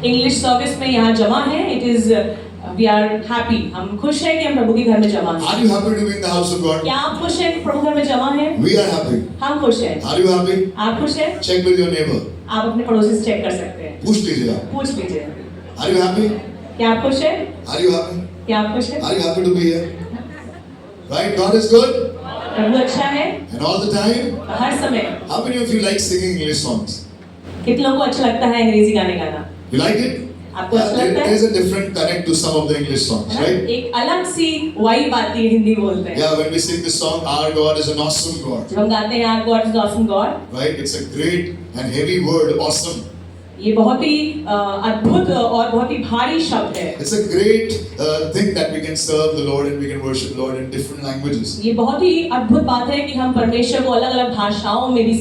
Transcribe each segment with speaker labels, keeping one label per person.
Speaker 1: English service में यहाँ जमा है। It is we are happy, हम खुश हैं कि हम प्रभु के घर में जमा हैं।
Speaker 2: Are you happy to be in the house of God?
Speaker 1: क्या आप खुश हैं कि प्रभु घर में जमा हैं?
Speaker 2: We are happy.
Speaker 1: हम खुश हैं।
Speaker 2: Are you happy?
Speaker 1: आप खुश हैं?
Speaker 2: Check with your neighbor.
Speaker 1: आप अपने पड़ोसी से चेक कर सकते हैं,
Speaker 2: पूछ लीजिए आप.
Speaker 1: पूछ लीजिए।
Speaker 2: Are you happy?
Speaker 1: क्या आप खुश हैं?
Speaker 2: Are you happy?
Speaker 1: क्या आप खुश हैं?
Speaker 2: Are you happy to be here? Right? God is good.
Speaker 1: प्रभु अच्छा है
Speaker 2: And all the time.
Speaker 1: हर समय।
Speaker 2: How many of you like singing English songs?
Speaker 1: कितने लोगों को अच्छा लगता है अंग्रेजी गाने गाना?
Speaker 2: You like it?
Speaker 1: आपको अच्छा लगता है?
Speaker 2: There is a different connect to some of the English songs, right?
Speaker 1: एक अलग सी वाइब आती है हिंदी बोलते हैं।
Speaker 2: Yeah, when we sing this song, our God is an awesome God.
Speaker 1: जब हम गाते हैं Our God is awesome God,
Speaker 2: Right? It's a great and heavy word, awesome.
Speaker 1: ये बहुत ही अद्भुत और बहुत ही भारी शब्द है।
Speaker 2: It's a great thing that we can serve the Lord and we can worship the Lord in different languages.
Speaker 1: ये बहुत ही अद्भुत बात है कि हम परमेश्वर को अलग-अलग भाषाओं में भी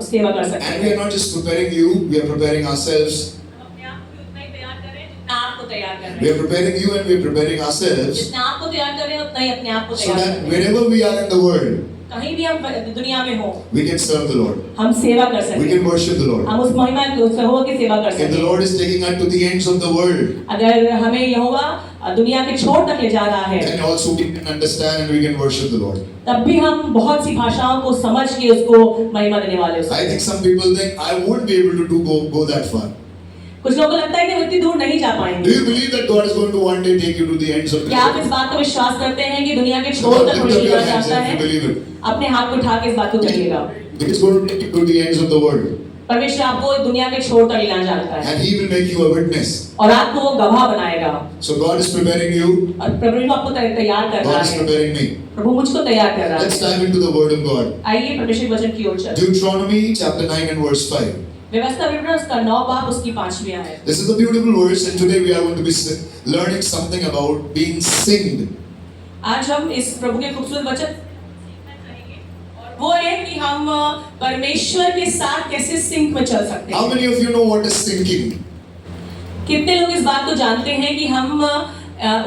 Speaker 1: सेवा कर सकते
Speaker 2: And we
Speaker 1: हैं।
Speaker 2: are not just preparing you, we are preparing ourselves.
Speaker 1: अपने आप को उतना ही तैयार कर रहे हैं जितना आपको तैयार कर
Speaker 2: We
Speaker 1: रहे
Speaker 2: are
Speaker 1: हैं।
Speaker 2: preparing you and we are preparing ourselves
Speaker 1: जितना आपको तैयार कर रहे हैं उतना ही अपने आप को
Speaker 2: so
Speaker 1: तैयार
Speaker 2: that
Speaker 1: कर रहे हैं।
Speaker 2: wherever we are in the world,
Speaker 1: कहीं भी हम दुनिया में हो,
Speaker 2: we can serve the Lord.
Speaker 1: हम सेवा कर
Speaker 2: We
Speaker 1: सकें।
Speaker 2: can worship the Lord.
Speaker 1: हम उस महिमा यहोवा की सेवा कर
Speaker 2: If the
Speaker 1: सकें।
Speaker 2: Lord is taking us to the ends of the world,
Speaker 1: अगर हमें यहोवा दुनिया के छोर तक ले जा रहा है,
Speaker 2: then also we can understand and we can worship the Lord.
Speaker 1: तब भी हम बहुत सी भाषाओं को समझ के उसको महिमा देने वाले हो सकते
Speaker 2: I
Speaker 1: हैं।
Speaker 2: think some people think I won't be able to go that far.
Speaker 1: कुछ लोगों को लगता है कि हम इतनी दूर नहीं जा
Speaker 2: Do
Speaker 1: पाएंगे।
Speaker 2: you believe that God is going to one day take you to the ends of the
Speaker 1: क्या आप इस
Speaker 2: world?
Speaker 1: बात को विश्वास करते हैं कि दुनिया के छोर
Speaker 2: Lord,
Speaker 1: तक
Speaker 2: lift up
Speaker 1: पहुंचना
Speaker 2: your hands
Speaker 1: चाहता
Speaker 2: if you
Speaker 1: है?
Speaker 2: believe it.
Speaker 1: अपने हाथ को उठा के इस बात को कहिएगा।
Speaker 2: He is going to take you to the ends of the world.
Speaker 1: परमेश्वर आपको दुनिया के छोर तक लेना चाहता है
Speaker 2: And He will make you a witness.
Speaker 1: और आपको वो गवाह बनाएगा।
Speaker 2: So God is preparing you.
Speaker 1: और प्रभु आपको तैयार कर रहा
Speaker 2: God is
Speaker 1: है।
Speaker 2: preparing me.
Speaker 1: प्रभु मुझको तैयार कर रहा
Speaker 2: Let's
Speaker 1: है।
Speaker 2: dive into the Word of God.
Speaker 1: आइए परमेश्वर के वचन की ओर चलें।
Speaker 2: Deuteronomy chapter 9 and verse 5.
Speaker 1: व्यवस्था विवरण उसका 9 बाब उसकी 5वीं आयत।
Speaker 2: This is the beautiful verse, and today we are going to be learning something about being singed.
Speaker 1: आज हम इस प्रभु के खूबसूरत वचन और वो है कि हम परमेश्वर के साथ कैसे सिंक में चल सकते
Speaker 2: How
Speaker 1: हैं।
Speaker 2: many of you know what is singing?
Speaker 1: कितने लोग इस बात को जानते हैं कि हम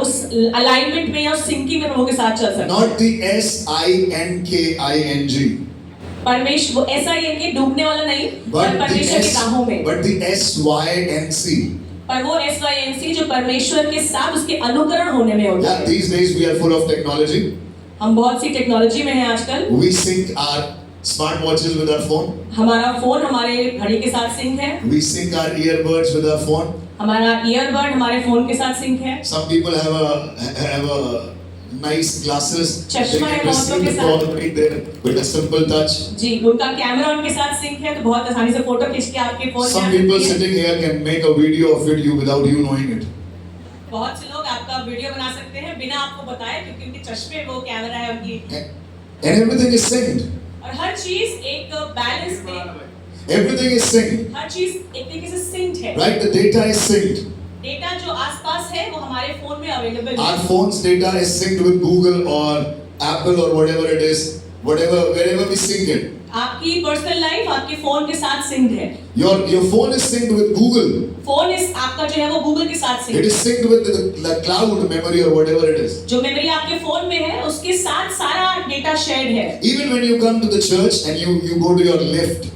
Speaker 1: उस अलाइनमेंट में या उस सिंकिंग में प्रभु के साथ चल सकते हैं।
Speaker 2: Not the SINKING,
Speaker 1: परमेश्वर ऐसा ही है कि डूबने वाला नहीं, पर परमेश्वर की राहों में।
Speaker 2: but the SYNC.
Speaker 1: पर वो SYNC जो परमेश्वर के साथ उसके अनुकरण होने में होता
Speaker 2: Yeah,
Speaker 1: है।
Speaker 2: these days we are full of technology.
Speaker 1: हम बहुत सी टेक्नोलॉजी में हैं आजकल।
Speaker 2: We sync our smart watches with our phone.
Speaker 1: हमारा फोन हमारे घड़ी के साथ सिंक है,
Speaker 2: We sync our earbuds with our phone.
Speaker 1: हमारा ईयरबड हमारे फोन के साथ सिंक है।
Speaker 2: Some people have a nice glasses. They
Speaker 1: चश्मा है
Speaker 2: can
Speaker 1: बहुतों
Speaker 2: receive
Speaker 1: के
Speaker 2: the
Speaker 1: साथ।
Speaker 2: call right there with a simple touch.
Speaker 1: जी, उनका कैमरा उनके साथ सिंक है तो बहुत आसानी से फोटो खींच के आपके फोन
Speaker 2: Some
Speaker 1: में
Speaker 2: people
Speaker 1: आती है।
Speaker 2: sitting here can make a video of it you without you knowing it.
Speaker 1: बहुत से लोग आपका वीडियो बना सकते हैं बिना आपको बताए, क्योंकि उनके चश्मे वो कैमरा है उनकी।
Speaker 2: And everything is synced.
Speaker 1: और हर चीज एक बैलेंस में,
Speaker 2: Everything is synced.
Speaker 1: हर चीज एक तरीके से सिंक्ड है।
Speaker 2: Right? The data is synced.
Speaker 1: Data जो आसपास है वो हमारे फोन में अवेलेबल है।
Speaker 2: Our phone's data is synced with Google or Apple or whatever it is, wherever we sync it.
Speaker 1: आपकी पर्सनल लाइफ आपके फोन के साथ सिंक्ड है।
Speaker 2: Your phone is synced with Google.
Speaker 1: Phone इस आपका जो है वो गूगल के साथ
Speaker 2: It
Speaker 1: synced
Speaker 2: is synced with the cloud memory or whatever it is.
Speaker 1: जो मेमोरी आपके फोन में है उसके साथ सारा डेटा शेयर्ड है।
Speaker 2: Even when you come to the church and you go to your lift,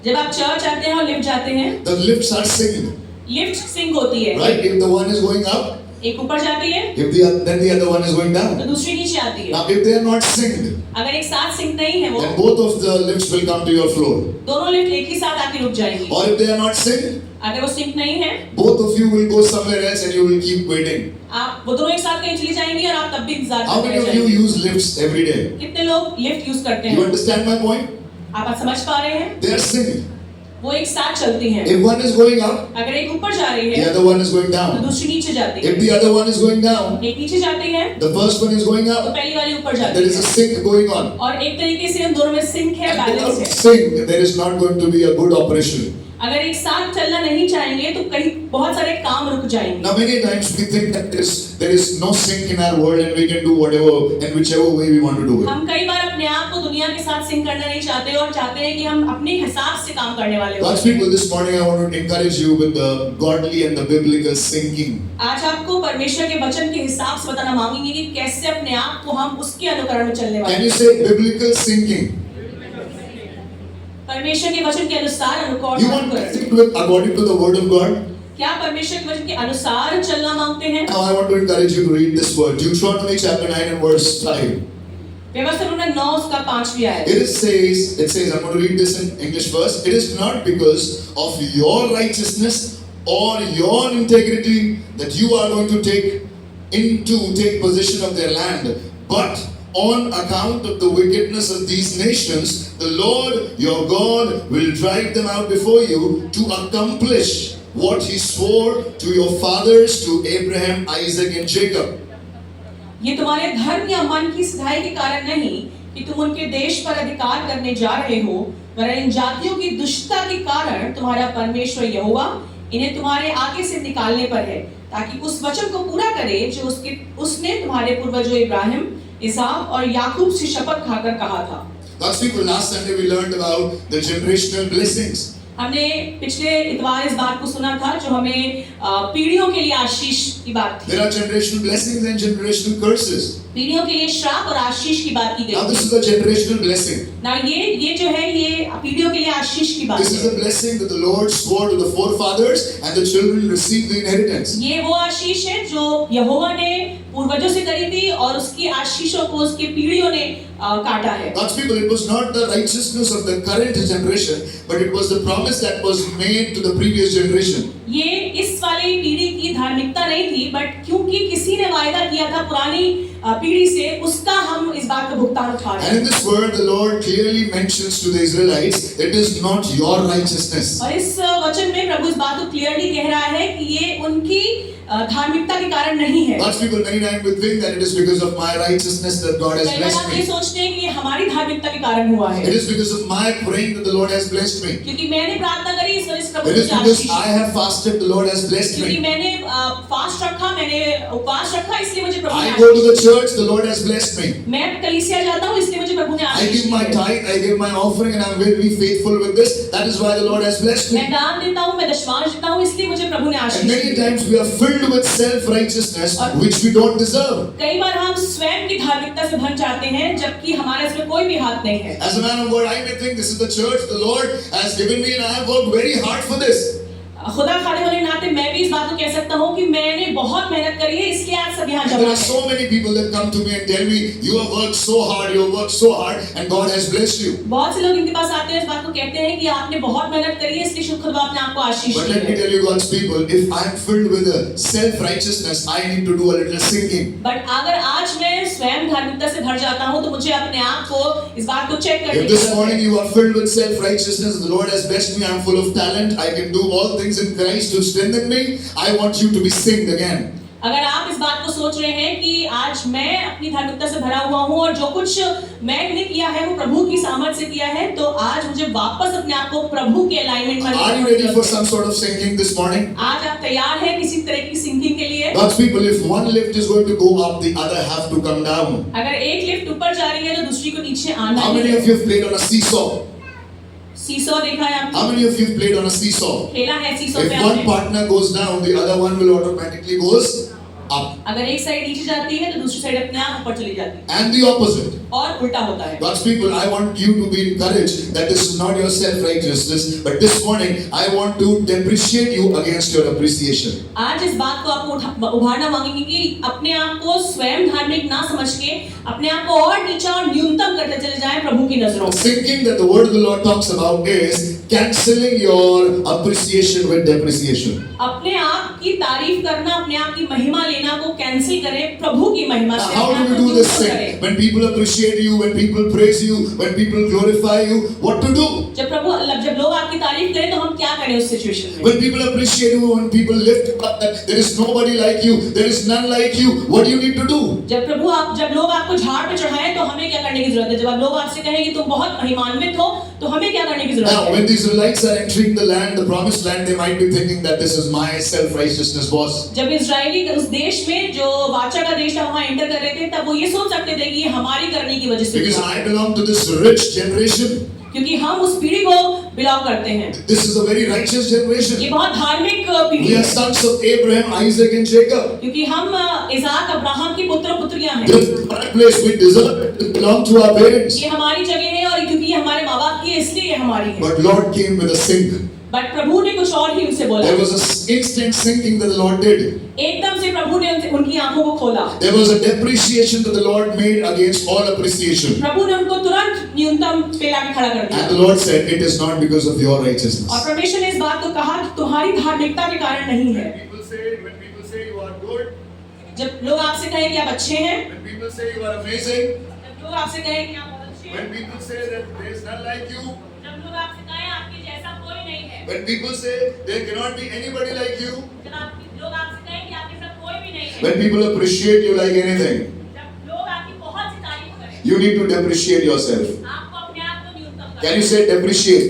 Speaker 1: जब आप चर्च आते हैं और लिफ्ट जाते हैं,
Speaker 2: the lifts are synced.
Speaker 1: Lift sync होती है।
Speaker 2: Right? If the one is going up,
Speaker 1: एक ऊपर जाती है
Speaker 2: then the other one is going down.
Speaker 1: तो दूसरी नीचे आती है।
Speaker 2: Now, if they are not synced,
Speaker 1: अगर एक साथ सिंक नहीं है वो,
Speaker 2: then both of the lifts will come to your floor.
Speaker 1: दोनों लिफ्ट एक ही साथ आके रुक जाएंगी।
Speaker 2: Or if they are not synced,
Speaker 1: अगर वो सिंक नहीं है,
Speaker 2: both of you will go somewhere else and you will keep waiting.
Speaker 1: आप वो दोनों एक साथ कहीं चली जाएंगी और आप तब भी इंतजार
Speaker 2: How
Speaker 1: करते
Speaker 2: many
Speaker 1: रह
Speaker 2: of you
Speaker 1: जाएंगे।
Speaker 2: use lifts every day?
Speaker 1: कितने लोग लिफ्ट यूज करते
Speaker 2: You
Speaker 1: हैं?
Speaker 2: understand my point?
Speaker 1: आप समझ पा रहे हैं?
Speaker 2: They are synced.
Speaker 1: वो एक साथ चलती हैं।
Speaker 2: If one is going up,
Speaker 1: अगर एक ऊपर जा रही
Speaker 2: the
Speaker 1: है
Speaker 2: other one is going
Speaker 1: तो
Speaker 2: down.
Speaker 1: दूसरी नीचे जाती है।
Speaker 2: If the other one is going down,
Speaker 1: एक नीचे जाती है
Speaker 2: the first one is going
Speaker 1: तो
Speaker 2: up.
Speaker 1: पहली वाली ऊपर
Speaker 2: There
Speaker 1: जाती
Speaker 2: is a
Speaker 1: है।
Speaker 2: sync going on.
Speaker 1: और एक तरीके से उन दोनों में सिंक है,
Speaker 2: And
Speaker 1: बैलेंस
Speaker 2: without
Speaker 1: है।
Speaker 2: sync, there is not going to be a good operation.
Speaker 1: अगर एक साथ चलना नहीं चाहेंगे तो कहीं बहुत सारे काम रुक जाएंगे।
Speaker 2: Now, many times we think that there is no sync in our world and we can do whatever and whichever way we want to do it.
Speaker 1: हम कई बार अपने आप को दुनिया के साथ सिंक करना नहीं चाहते और चाहते हैं कि हम अपने हिसाब से काम करने वाले हो।
Speaker 2: God's people, this morning I want to encourage you with the godly and the biblical syncing.
Speaker 1: आज आपको परमेश्वर के वचन के हिसाब से बताना मांगेंगे कि कैसे अपने आप को हम उसके अनुकरण में चलने वाले
Speaker 2: Can
Speaker 1: हैं।
Speaker 2: you say biblical syncing?
Speaker 1: परमेश्वर के वचन के अनुसार
Speaker 2: You want to think with according to the word of God?
Speaker 1: क्या परमेश्वर के वचन के अनुसार चलना मांगते हैं?
Speaker 2: Now I want to encourage you to read this word. Deuteronomy chapter 9 and verse 5.
Speaker 1: व्यवस्था 9 उसका 5वीं आयत।
Speaker 2: It says, I'm going to read this in English first. It is not because of your righteousness or your integrity that you are going to take possession of their land, but on account of the wickedness of these nations, the Lord your God will drive them out before you to accomplish what he swore to your fathers, to Abraham, Isaac and Jacob.
Speaker 1: ये तुम्हारे धर्म या मन की सिधाई के कारण नहीं कि तुम उनके देश पर अधिकार करने जा रहे हो, वरन इन जातियों की दुष्टता के कारण तुम्हारा परमेश्वर यहोवा इन्हें तुम्हारे आगे से निकालने पर है, ताकि उस वचन को पूरा करे जो उसने तुम्हारे पूर्वजों इब्राहिम, इसहाक और याकूब से शपथ खाकर कहा था।
Speaker 2: God's people, last Sunday we learned about the generational blessings.
Speaker 1: हमने पिछले इतवार इस बात को सुना था जो हमें पीढ़ियों के लिए आशीष की बात थी।
Speaker 2: There are generational blessings and generational curses.
Speaker 1: पीढ़ियों के लिए श्राप और आशीष की बात की गई।
Speaker 2: Now this is a generational blessing.
Speaker 1: ना ये जो है ये पीढ़ियों के लिए आशीष की बात है।
Speaker 2: This is a blessing that the Lord swore to the forefathers, and the children received the inheritance.
Speaker 1: ये वो आशीष है जो यहोवा ने पूर्वजों से करी थी और उसकी आशीषों को उसकी पीढ़ियों ने काटा है।
Speaker 2: God's people, it was not the righteousness of the current generation, but it was the promise that was made to the previous generation.
Speaker 1: ये इस वाली पीढ़ी की धार्मिकता नहीं थी, बट क्योंकि किसी ने वायदा किया था पुरानी पीढ़ी से, उसका हम इस बात का भुगतान उठा रहे हैं।
Speaker 2: And in this word, the Lord clearly mentions to the Israelites, it is not your righteousness.
Speaker 1: और इस वचन में प्रभु इस बात को क्लियरली कह रहा है कि ये उनकी धार्मिकता के कारण नहीं है।
Speaker 2: God's people many times will think that it is because of my righteousness that God has blessed me.
Speaker 1: ये सोचते हैं कि ये हमारी धार्मिकता के कारण हुआ है।
Speaker 2: It is because of my praying that the Lord has blessed me.
Speaker 1: क्योंकि मैंने प्रार्थना करी इस वजह से प्रभु
Speaker 2: It is
Speaker 1: ने
Speaker 2: because
Speaker 1: Ashish
Speaker 2: I have fasted the Lord has blessed
Speaker 1: क्योंकि
Speaker 2: me.
Speaker 1: मैंने फास्ट रखा, मैंने उपवास रखा, इसलिए मुझे प्रभु ने
Speaker 2: I go to the church, the Lord has blessed me.
Speaker 1: मैं कलीसिया जाता हूँ, इसलिए मुझे प्रभु ने
Speaker 2: I
Speaker 1: Ashish
Speaker 2: give my tithe, I give my offering, and I am very faithful with this. That is why the Lord has blessed me.
Speaker 1: मैं दान देता हूँ, मैं दशमांश देता हूँ, इसलिए मुझे प्रभु ने आशीष
Speaker 2: And many times we are filled with self-righteousness which we don't deserve.
Speaker 1: कई बार हम स्वयं की धार्मिकता से भर जाते हैं, जबकि हमारे इसमें कोई भी हाथ नहीं है।
Speaker 2: As a man of God, I may think this is the church the Lord has given me, and I have worked very hard for this.
Speaker 1: खुदा खाने वाले नाते मैं भी इस बात को कह सकता हूँ कि मैंने बहुत मेहनत करी है, इसलिए आज सब यहाँ
Speaker 2: And
Speaker 1: जमा
Speaker 2: there are
Speaker 1: हैं।
Speaker 2: so many people that come to me and tell me, you have worked so hard, and God has blessed you.
Speaker 1: बहुत से लोग इनके पास आते हैं, इस बात को कहते हैं कि आपने बहुत मेहनत करी है, इसलिए शुक्र खुदा ने आपको आशीष
Speaker 2: But
Speaker 1: दी
Speaker 2: let me
Speaker 1: है।
Speaker 2: tell you, God's people, if I am filled with a self-righteousness, I need to do a little singing.
Speaker 1: But अगर आज मैं स्वयं धार्मिकता से भर जाता हूँ, तो मुझे अपने आप को इस बात को चेक करने
Speaker 2: If
Speaker 1: की
Speaker 2: this
Speaker 1: जरूरत
Speaker 2: morning
Speaker 1: है।
Speaker 2: you are filled with self-righteousness, the Lord has blessed me, I am full of talent, I can do all things in Christ who strengthen me, I want you to be singed again.
Speaker 1: अगर आप इस बात को सोच रहे हैं कि आज मैं अपनी धार्मिकता से भरा हुआ हूँ और जो कुछ मैंने किया है वो प्रभु की सामर्थ से किया है, तो आज मुझे वापस अपने आप को प्रभु के अलाइनमेंट में
Speaker 2: Are you ready for some sort of singing this morning?
Speaker 1: आज आप तैयार हैं किसी तरह की सिंगिंग के लिए?
Speaker 2: God's people, if one lift is going to go up, the other have to come down.
Speaker 1: अगर एक लिफ्ट ऊपर जा रही है तो दूसरी को नीचे आना
Speaker 2: How many
Speaker 1: है।
Speaker 2: of you have played on a seesaw?
Speaker 1: Seesaw देखा है आपने?
Speaker 2: How many of you have played on a seesaw?
Speaker 1: खेला है सीसॉ
Speaker 2: If
Speaker 1: पे
Speaker 2: one
Speaker 1: आपने?
Speaker 2: partner goes down, the other one will automatically goes up.
Speaker 1: अगर एक साइड नीचे जाती है तो दूसरी साइड अपने आप ऊपर चली जाती है
Speaker 2: And the opposite.
Speaker 1: और उल्टा होता है।
Speaker 2: God's people, I want you to be encouraged that this is not your self-righteousness, but this morning I want to depreciate you against your appreciation.
Speaker 1: आज इस बात को आपको उभारना मांगेंगे कि अपने आप को स्वयं धार्मिक ना समझ के अपने आप को और नीचा और न्यूनतम करते चले जाएं प्रभु की नजरों में।
Speaker 2: Thinking that the word of the Lord talks about is cancelling your appreciation with depreciation.
Speaker 1: अपने आप की तारीफ करना, अपने आप की महिमा लेना को कैंसिल करें प्रभु की महिमा
Speaker 2: Now,
Speaker 1: से।
Speaker 2: how do we do this thing? When people appreciate you, when people praise you, when people glorify you, what to do?
Speaker 1: जब लोग आपकी तारीफ करें तो हम क्या करें उस सिचुएशन में?
Speaker 2: When people appreciate you, when people lift you up, that there is nobody like you, there is none like you, what do you need to do?
Speaker 1: जब लोग आपको झाड़ पे चढ़ाएं तो हमें क्या करने की जरूरत है? जब लोग आपसे कहें कि तुम बहुत महिमान्वित हो, तो हमें क्या करने की जरूरत
Speaker 2: Now,
Speaker 1: है?
Speaker 2: when the Israelites are entering the land, the promised land, they might be thinking that this is my self-righteousness, boss.
Speaker 1: जब इजरायली उस देश में जो वाचा का देश था वहां एंटर कर रहे थे, तब वो ये सोच सकते थे कि ये हमारी करने की वजह से
Speaker 2: Because
Speaker 1: हुआ।
Speaker 2: I belong to this rich generation.
Speaker 1: क्योंकि हम उस पीढ़ी को बिलोंग करते हैं।
Speaker 2: This is a very righteous
Speaker 1: ये
Speaker 2: generation.
Speaker 1: बहुत धार्मिक पीढ़ी
Speaker 2: We
Speaker 1: है।
Speaker 2: are sons of Abraham, Isaac, and Jacob.
Speaker 1: क्योंकि हम इसाक अब्राहम की पुत्र पुत्रियां हैं।
Speaker 2: This is our place. We deserve it. It belongs to our parents.
Speaker 1: ये हमारी जगह है और क्योंकि ये हमारे माँ बाप की है, इसलिए ये हमारी है।
Speaker 2: But Lord came with a sink.
Speaker 1: But प्रभु ने कुछ और ही उनसे बोला।
Speaker 2: There was an instant sinking that the Lord did.
Speaker 1: एकदम से प्रभु ने उनकी आंखों को खोला।
Speaker 2: There was a depreciation that the Lord made against all appreciation.
Speaker 1: प्रभु ने उनको तुरंत न्यूनतम पे लाके खड़ा कर दिया।
Speaker 2: And the Lord said, it is not because of your righteousness.
Speaker 1: और परमेश्वर ने इस बात को कहा कि तुम्हारी धार्मिकता के कारण नहीं है।
Speaker 2: When people say you are good,
Speaker 1: जब लोग आपसे कहें कि आप अच्छे हैं,
Speaker 2: when people say you are amazing,
Speaker 1: जब लोग आपसे कहें कि आप बहुत अच्छे हैं,
Speaker 2: when people say that there is none like you,
Speaker 1: जब लोग आपसे कहें आपके जैसा कोई नहीं है,
Speaker 2: when people say there cannot be anybody like you,
Speaker 1: जब लोग आपसे कहें कि आपके साथ कोई भी नहीं है,
Speaker 2: when people appreciate you like anything,
Speaker 1: जब लोग आपकी बहुत सी तारीफ करें,
Speaker 2: you need to depreciate yourself.
Speaker 1: आपको अपने आप को न्यूनतम करना।
Speaker 2: Can you say depreciate?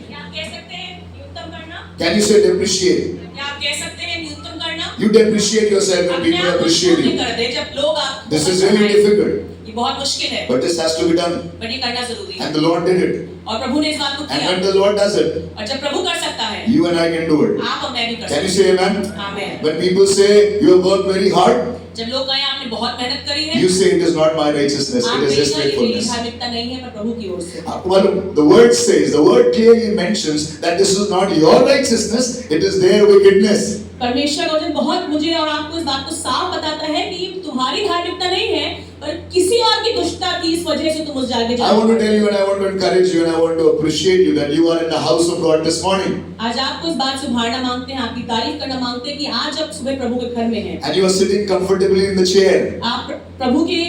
Speaker 1: क्या आप कह सकते हैं न्यूनतम करना?
Speaker 2: Can you say depreciate?
Speaker 1: क्या आप कह सकते हैं न्यूनतम करना?
Speaker 2: You depreciate yourself when
Speaker 1: अपने
Speaker 2: people
Speaker 1: आप को
Speaker 2: appreciate
Speaker 1: शून्य
Speaker 2: you.
Speaker 1: कर दे जब लोग आप।
Speaker 2: This is really difficult,
Speaker 1: ये बहुत मुश्किल है,
Speaker 2: but this has to be done.
Speaker 1: But ये करना जरूरी है।
Speaker 2: And the Lord did it.
Speaker 1: और प्रभु ने इस बात को
Speaker 2: And
Speaker 1: किया।
Speaker 2: when the Lord does it,
Speaker 1: और जब प्रभु कर सकता है,
Speaker 2: you and I can do it.
Speaker 1: आप और मैं भी कर
Speaker 2: Can you
Speaker 1: सकते
Speaker 2: say amen?
Speaker 1: हैं। आमीन।
Speaker 2: When people say you have worked very hard,
Speaker 1: जब लोग कहें आपने बहुत मेहनत करी है,
Speaker 2: you say it is not my righteousness,
Speaker 1: आप
Speaker 2: it is His
Speaker 1: कहेंगे ये मेरी
Speaker 2: faithfulness.
Speaker 1: धार्मिकता नहीं है, पर प्रभु की ओर से।
Speaker 2: Well, the word says, the word clearly mentions that this is not your righteousness, it is their wickedness.
Speaker 1: परमेश्वर का वचन बहुत मुझे और आपको इस बात को साफ बताता है कि ये तुम्हारी धार्मिकता नहीं है, पर किसी और की दुष्टता की इस वजह से तुम उस जागे
Speaker 2: I
Speaker 1: जा।
Speaker 2: want to tell you and I want to encourage you and I want to appreciate you that you are in the house of God this morning.
Speaker 1: आज आपको इस बात से उभारना मांगते हैं, आपकी तारीफ करना मांगते हैं कि आज आप सुबह प्रभु के घर में हैं।
Speaker 2: And you are sitting comfortably in the chair.
Speaker 1: आप प्रभु की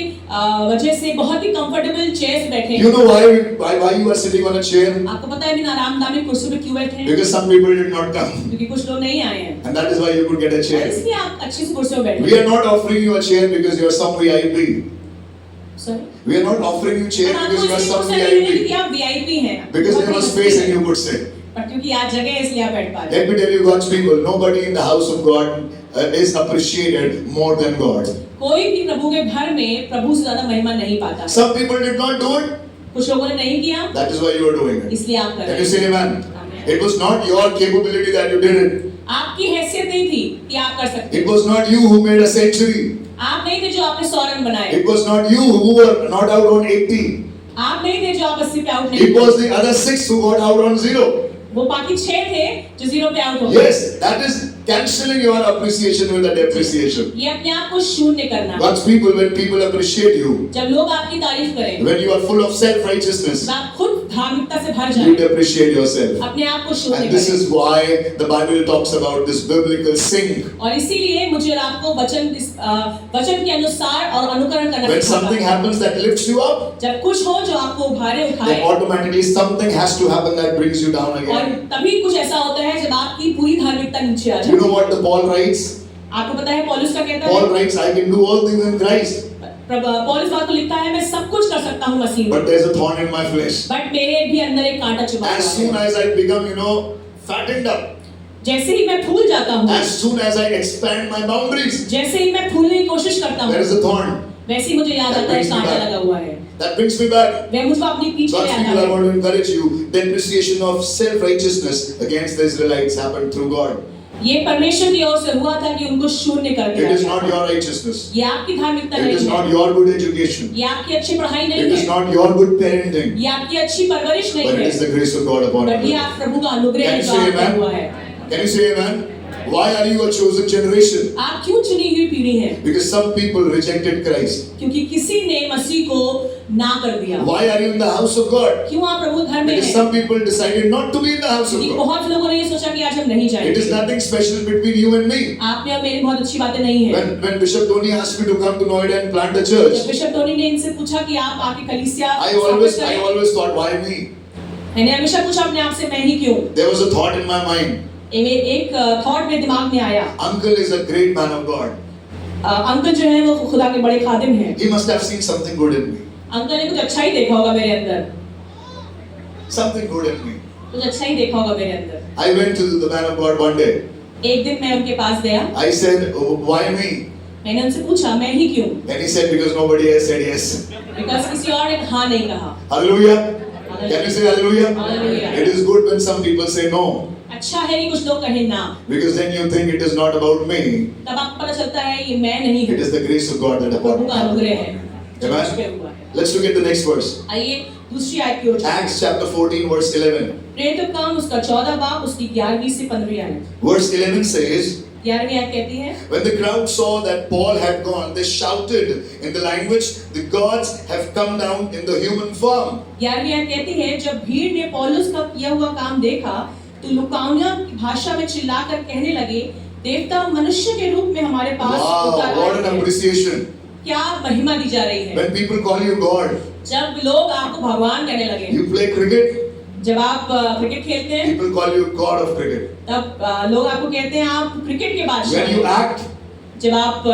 Speaker 1: वजह से बहुत ही कंफर्टेबल चेयर पे बैठे हैं।
Speaker 2: You know why you are sitting on a chair?
Speaker 1: आपको पता है इन आरामदायक कुर्सी पे क्यों बैठे हैं?
Speaker 2: Because some people did not come.
Speaker 1: क्योंकि कुछ लोग नहीं आए हैं।
Speaker 2: And that is why you could get a chair.
Speaker 1: इसलिए आप अच्छी सी कुर्सी पे बैठे
Speaker 2: We
Speaker 1: हैं।
Speaker 2: are not offering you a chair because you are some VIP.
Speaker 1: Sorry?
Speaker 2: We are not offering you chair
Speaker 1: आपको
Speaker 2: because you are
Speaker 1: इसलिए
Speaker 2: some
Speaker 1: कुर्सी नहीं मिली
Speaker 2: VIP.
Speaker 1: कि आप VIP हैं।
Speaker 2: Because there was space and you could sit.
Speaker 1: पर क्योंकि आज जगह है इसलिए आप बैठ पा रहे हैं।
Speaker 2: Let me tell you God's people, nobody in the house of God is appreciated more than God.
Speaker 1: कोई भी प्रभु के घर में प्रभु से ज्यादा महिमा नहीं पाता।
Speaker 2: Some people did not do it,
Speaker 1: कुछ लोगों ने नहीं किया,
Speaker 2: that is why you are doing it.
Speaker 1: इसलिए आप कर
Speaker 2: Can
Speaker 1: रहे
Speaker 2: you say
Speaker 1: हैं।
Speaker 2: amen?
Speaker 1: Amen.
Speaker 2: It was not your capability that you did it.
Speaker 1: आपकी हैसियत नहीं थी कि आप कर सकते।
Speaker 2: It was not you who made a century.
Speaker 1: आप नहीं थे जो आपने 100 रन बनाए।
Speaker 2: It was not you who were not out on 80.
Speaker 1: आप नहीं थे जो आप 80 पे आउट नहीं
Speaker 2: It was the other 6 who got out on 0.
Speaker 1: वो बाकी 6 थे जो 0 पे आउट हो गए।
Speaker 2: Yes, that is cancelling your appreciation with a depreciation.
Speaker 1: ये अपने आप को शून्य करना।
Speaker 2: God's people, when people appreciate you,
Speaker 1: जब लोग आपकी तारीफ करें,
Speaker 2: when you are full of self-righteousness,
Speaker 1: जब आप खुद धार्मिकता से भर
Speaker 2: you
Speaker 1: जाएं,
Speaker 2: depreciate yourself.
Speaker 1: अपने आप को शून्य
Speaker 2: And this
Speaker 1: करें।
Speaker 2: is why the Bible talks about this biblical sink.
Speaker 1: और इसीलिए मुझे और आपको वचन के अनुसार और अनुकरण करना
Speaker 2: When
Speaker 1: सिखाता
Speaker 2: something
Speaker 1: है।
Speaker 2: happens that lifts you up,
Speaker 1: जब कुछ हो जो आपको उभारे
Speaker 2: then
Speaker 1: उठाए,
Speaker 2: automatically something has to happen that brings you down
Speaker 1: और
Speaker 2: again.
Speaker 1: तभी कुछ ऐसा होता है जब आपकी पूरी धार्मिकता नीचे आ
Speaker 2: You
Speaker 1: जाए।
Speaker 2: know what the Paul writes?
Speaker 1: आपको पता है पौलुस का कहता
Speaker 2: Paul
Speaker 1: है,
Speaker 2: writes, I can do all things in Christ,
Speaker 1: पौलुस बात को लिखता है, मैं सब कुछ कर सकता हूँ मसीह में,
Speaker 2: but there's a thorn in my flesh.
Speaker 1: But मेरे भी अंदर एक कांटा चुभा
Speaker 2: As soon
Speaker 1: हुआ है।
Speaker 2: as I become, fattened up,
Speaker 1: जैसे ही मैं फूल जाता हूँ,
Speaker 2: as soon as I expand my boundaries,
Speaker 1: जैसे ही मैं फूलने की कोशिश करता
Speaker 2: there
Speaker 1: हूँ,
Speaker 2: is a thorn.
Speaker 1: वैसे ही मुझे याद आता है कांटा लगा हुआ है।
Speaker 2: That brings me back.
Speaker 1: वह मुझको अपनी पीठ पे
Speaker 2: God's
Speaker 1: आता
Speaker 2: people, I
Speaker 1: है।
Speaker 2: want to encourage you. The appreciation of self-righteousness against the Israelites happened through God.
Speaker 1: ये परमेश्वर की ओर से हुआ था कि उनको शून्य कर दिया
Speaker 2: It is
Speaker 1: गया।
Speaker 2: not your righteousness.
Speaker 1: ये आपकी धार्मिकता
Speaker 2: It is
Speaker 1: नहीं
Speaker 2: not
Speaker 1: है,
Speaker 2: your good education.
Speaker 1: ये आपकी अच्छी पढ़ाई
Speaker 2: It
Speaker 1: नहीं
Speaker 2: is
Speaker 1: है,
Speaker 2: not your good parenting.
Speaker 1: ये आपकी अच्छी परवरिश नहीं
Speaker 2: But it is
Speaker 1: है,
Speaker 2: the grace of God upon
Speaker 1: but ये
Speaker 2: you.
Speaker 1: आप प्रभु का अनुग्रह
Speaker 2: Can
Speaker 1: है
Speaker 2: you
Speaker 1: जो
Speaker 2: say
Speaker 1: आप पर
Speaker 2: amen?
Speaker 1: हुआ है।
Speaker 2: Can you say amen? Why are you a chosen generation?
Speaker 1: आप क्यों चुनी हुई पीढ़ी है?
Speaker 2: Because some people rejected Christ.
Speaker 1: क्योंकि किसी ने मसीह को ना कर दिया।
Speaker 2: Why are you in the house of God?
Speaker 1: क्यों आप प्रभु के घर में
Speaker 2: Because
Speaker 1: हैं?
Speaker 2: some people decided not to be in the house of
Speaker 1: क्योंकि
Speaker 2: God.
Speaker 1: बहुत लोगों ने ये सोचा कि आज हम नहीं
Speaker 2: It is
Speaker 1: जाएंगे।
Speaker 2: nothing special between you and me.
Speaker 1: आप में और मेरी बहुत अच्छी बातें नहीं है।
Speaker 2: When Bishop Tony asked me to come to Noida and plant a church,
Speaker 1: जब बिशप टोनी ने इनसे पूछा कि आप आके कलीसिया
Speaker 2: I
Speaker 1: स्थापित करें,
Speaker 2: always thought, why me?
Speaker 1: मैंने हमेशा पूछा अपने आप से, मैं ही क्यों?
Speaker 2: There was a thought in my mind.
Speaker 1: एक थॉट मेरे दिमाग में आया,
Speaker 2: Uncle is a great man of God.
Speaker 1: Uncle जो है वो खुदा के बड़े खादिम हैं।
Speaker 2: He must have seen something good in me.
Speaker 1: Uncle ने कुछ अच्छा ही देखा होगा मेरे अंदर,
Speaker 2: Something good in me.
Speaker 1: कुछ अच्छा ही देखा होगा मेरे अंदर।
Speaker 2: I went to the man of God one day.
Speaker 1: एक दिन मैं उनके पास गया,
Speaker 2: I said, oh, why me?
Speaker 1: मैंने उनसे पूछा मैं ही क्यों?
Speaker 2: And he said, because nobody else said yes.
Speaker 1: Because किसी और ने हाँ नहीं कहा।
Speaker 2: Hallelujah. Can you say hallelujah?
Speaker 1: Hallelujah.
Speaker 2: It is good when some people say no.
Speaker 1: अच्छा है कि कुछ लोग कहें ना,
Speaker 2: Because then you think it is not about me.
Speaker 1: तब आपको पता चलता है ये मैं नहीं
Speaker 2: It
Speaker 1: हूँ,
Speaker 2: is the grace of God that upon
Speaker 1: प्रभु का अनुग्रह
Speaker 2: me.
Speaker 1: है जो मुझ पे हुआ है।
Speaker 2: Let's look at the next verse.
Speaker 1: आइए दूसरी आयत की ओर चलते हैं।
Speaker 2: Acts chapter 14 verse 11.
Speaker 1: प्रेरितों के काम उसका 14 बाब उसकी 11वीं से 15वीं आयत।
Speaker 2: Verse 11 says,
Speaker 1: 11वीं आयत कहती है,
Speaker 2: when the crowd saw that Paul had gone, they shouted in the language, the gods have come down in the human form.
Speaker 1: 11वीं आयत कहती है, जब भीड़ ने पौलुस का किया हुआ काम देखा तो लुकाउनिया की भाषा में चिल्लाकर कहने लगे, देवता मनुष्य के रूप में हमारे पास
Speaker 2: Wow,
Speaker 1: उतर
Speaker 2: what
Speaker 1: आए
Speaker 2: an
Speaker 1: हैं।
Speaker 2: appreciation.
Speaker 1: क्या महिमा दी जा रही है।
Speaker 2: When people call you God,
Speaker 1: जब लोग आपको भगवान कहने लगे,
Speaker 2: you play cricket,
Speaker 1: जब आप क्रिकेट खेलते हैं
Speaker 2: people call you God of cricket.
Speaker 1: तब लोग आपको कहते हैं आप क्रिकेट के बादशाह
Speaker 2: When you
Speaker 1: हैं।
Speaker 2: act,
Speaker 1: जब आप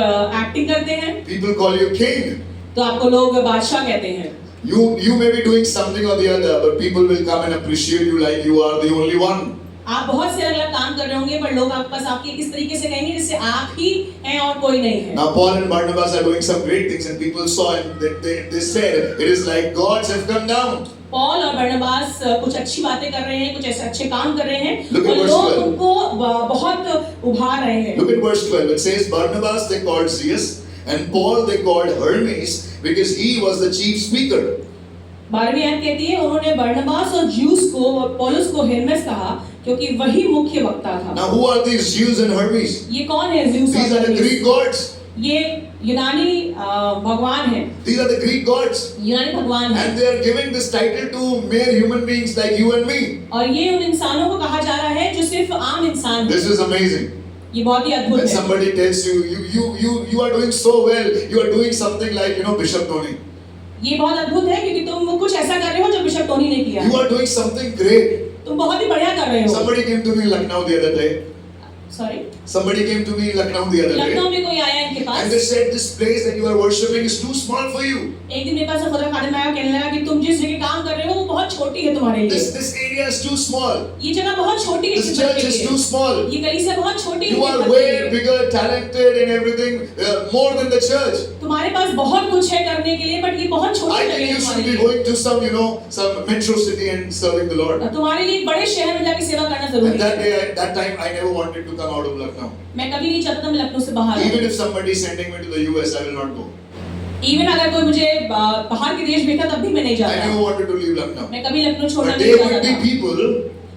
Speaker 1: एक्टिंग करते हैं
Speaker 2: people call you king.
Speaker 1: तो आपको लोग बादशाह कहते हैं।
Speaker 2: You may be doing something or the other, but people will come and appreciate you like you are the only one.
Speaker 1: आप बहुत से अलग अलग काम कर रहे होंगे पर लोग आपके पास आपके इस तरीके से कहेंगे जैसे आप ही हैं और कोई नहीं है।
Speaker 2: Now Paul and Barnabas are doing some great things and people saw and they said it is like gods have come down.
Speaker 1: Paul और बरनबास कुछ अच्छी बातें कर रहे हैं, कुछ ऐसे अच्छे काम कर रहे हैं
Speaker 2: Look at
Speaker 1: और
Speaker 2: verse
Speaker 1: लोग
Speaker 2: 12.
Speaker 1: उनको बहुत उभार रहे हैं।
Speaker 2: Look at verse 12. It says Barnabas they called Zeus and Paul they called Hermes because he was the chief speaker.
Speaker 1: 12वीं आयत कहती है, उन्होंने बरनबास और ज्यूस को पौलुस को हेर्मेस कहा क्योंकि वही मुख्य वक्ता था।
Speaker 2: Now who are these Zeus and Hermes?
Speaker 1: ये कौन है ज्यूस
Speaker 2: These
Speaker 1: और
Speaker 2: are the
Speaker 1: हेर्मेस?
Speaker 2: Greek gods.
Speaker 1: ये यूनानी भगवान है,
Speaker 2: These are the Greek gods.
Speaker 1: यूनानी भगवान है
Speaker 2: And they are giving this title to mere human beings like you and me.
Speaker 1: और ये उन इंसानों को कहा जा रहा है जो सिर्फ आम इंसान है।
Speaker 2: This is amazing.
Speaker 1: ये बहुत ही अद्भुत
Speaker 2: When
Speaker 1: है।
Speaker 2: somebody tells you are doing so well, you are doing something like Bishop Tony.
Speaker 1: ये बहुत अद्भुत है क्योंकि तुम कुछ ऐसा कर रहे हो जो बिशप टोनी ने किया।
Speaker 2: You are doing something great.
Speaker 1: तुम बहुत ही बढ़िया कर रहे हो।
Speaker 2: Somebody came to me in Lucknow the other day.
Speaker 1: Sorry,
Speaker 2: Somebody came to me in Lucknow the other
Speaker 1: Lucknow
Speaker 2: day.
Speaker 1: में कोई आया इनके
Speaker 2: And they
Speaker 1: pass.
Speaker 2: said this place that you are worshipping is too small for you.
Speaker 1: एक दिन मेरे पास खुदा खादिम आया, कहने लगा कि तुम जिस जगह काम कर रहे हो वो बहुत छोटी है तुम्हारे लिए।
Speaker 2: This area is too small.
Speaker 1: ये जगह बहुत छोटी है
Speaker 2: This
Speaker 1: इस जगह
Speaker 2: church
Speaker 1: के
Speaker 2: is
Speaker 1: लिए।
Speaker 2: too small.
Speaker 1: ये कलीसिया बहुत छोटी है
Speaker 2: You
Speaker 1: इस
Speaker 2: are
Speaker 1: जगह
Speaker 2: way
Speaker 1: के लिए।
Speaker 2: bigger, talented and everything, more than the church.
Speaker 1: तुम्हारे पास बहुत कुछ है करने के लिए बट ये बहुत छोटी
Speaker 2: I
Speaker 1: जगह
Speaker 2: think
Speaker 1: है
Speaker 2: you
Speaker 1: तुम्हारे
Speaker 2: should be
Speaker 1: लिए।
Speaker 2: going to some metro city and serving the Lord.
Speaker 1: तुम्हारे लिए एक बड़े शहर में जाके सेवा करना
Speaker 2: And
Speaker 1: जरूरी
Speaker 2: that
Speaker 1: है।
Speaker 2: day, that time, I never wanted to come out of Lucknow.
Speaker 1: मैं कभी नहीं चाहता था मैं लखनऊ से बाहर आऊं।
Speaker 2: Even if somebody is sending me to the US, I will not go.
Speaker 1: Even अगर कोई मुझे बाहर के देश भेजता तब भी मैं नहीं
Speaker 2: I
Speaker 1: जाता।
Speaker 2: never wanted to leave Lucknow.
Speaker 1: मैं कभी लखनऊ छोड़ना
Speaker 2: But
Speaker 1: नहीं
Speaker 2: there
Speaker 1: चाहता
Speaker 2: will be
Speaker 1: था।
Speaker 2: people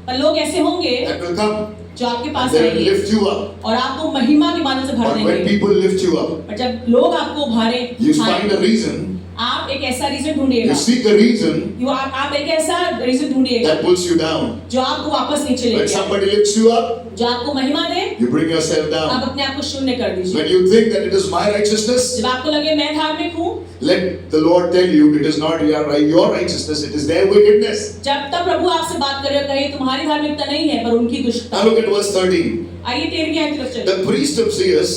Speaker 1: पर लोग ऐसे होंगे
Speaker 2: that will come
Speaker 1: जो आपके
Speaker 2: and
Speaker 1: पास
Speaker 2: they will
Speaker 1: आएंगे
Speaker 2: lift you up.
Speaker 1: और आपको महिमा के बादल से भर
Speaker 2: But when
Speaker 1: देंगे।
Speaker 2: people lift you up,
Speaker 1: और जब लोग आपको उभारे,
Speaker 2: you find a reason,
Speaker 1: आप एक ऐसा रीजन ढूंढिएगा।
Speaker 2: you seek a reason
Speaker 1: आप एक ऐसा रीजन ढूंढिएगा
Speaker 2: that pulls you down.
Speaker 1: जो आपको वापस नीचे ले
Speaker 2: When
Speaker 1: जाए।
Speaker 2: somebody lifts you up,
Speaker 1: जो आपको महिमा दे,
Speaker 2: you bring yourself
Speaker 1: आप
Speaker 2: down.
Speaker 1: अपने आप को शून्य कर दीजिए।
Speaker 2: When you think that it is my righteousness,
Speaker 1: जब आपको लगे मैं धार्मिक हूँ,
Speaker 2: let the Lord tell you it is not your righteousness, it is their wickedness.
Speaker 1: जब तक प्रभु आपसे बात करे कहे तुम्हारी धार्मिकता नहीं है पर उनकी दुष्टता।
Speaker 2: Now look at verse 13.
Speaker 1: आइए 13वीं आयत की तरफ चलिए।
Speaker 2: The priest of Zeus,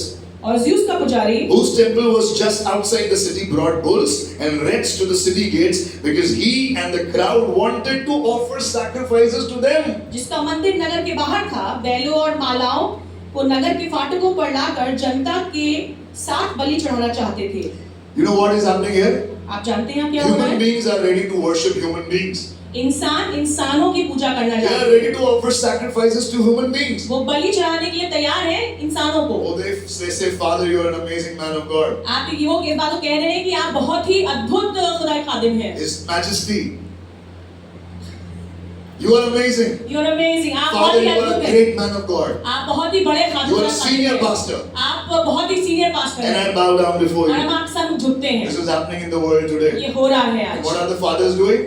Speaker 1: और ज्यूस का पुजारी
Speaker 2: whose temple was just outside the city, brought bulls and reds to the city gates because he and the crowd wanted to offer sacrifices to them.
Speaker 1: जिसका मंदिर नगर के बाहर था, बैलों और मालाओं को नगर के फाटकों पर लाकर जनता के साथ बलि चढ़ाना चाहते थे।
Speaker 2: You know what is happening here?
Speaker 1: आप जानते हैं क्या हो रहा
Speaker 2: Human
Speaker 1: है?
Speaker 2: beings are ready to worship human beings.
Speaker 1: इंसान इंसानों की पूजा करना
Speaker 2: They are
Speaker 1: चाहते हैं।
Speaker 2: ready to offer sacrifices to human beings.
Speaker 1: वो बलि चढ़ाने के लिए तैयार है इंसानों को।
Speaker 2: Oh, they say, Father, you are an amazing man of God.
Speaker 1: आप वो इस बात को कह रहे हैं कि आप बहुत ही अद्भुत खुदा के खादिम हैं।
Speaker 2: His Majesty, you are amazing.
Speaker 1: You are amazing। आप बहुत
Speaker 2: Father,
Speaker 1: he
Speaker 2: you are a
Speaker 1: अद्भुत हैं।
Speaker 2: great man of God.
Speaker 1: आप बहुत ही बड़े खादिम
Speaker 2: You are a
Speaker 1: हैं।
Speaker 2: senior pastor.
Speaker 1: आप बहुत ही सीनियर पास्टर
Speaker 2: And
Speaker 1: हैं।
Speaker 2: I bow down before
Speaker 1: और हम
Speaker 2: you.
Speaker 1: आपके सामने झुकते हैं।
Speaker 2: This is happening in the world today.
Speaker 1: ये हो रहा है
Speaker 2: And what
Speaker 1: आज।
Speaker 2: are the fathers doing?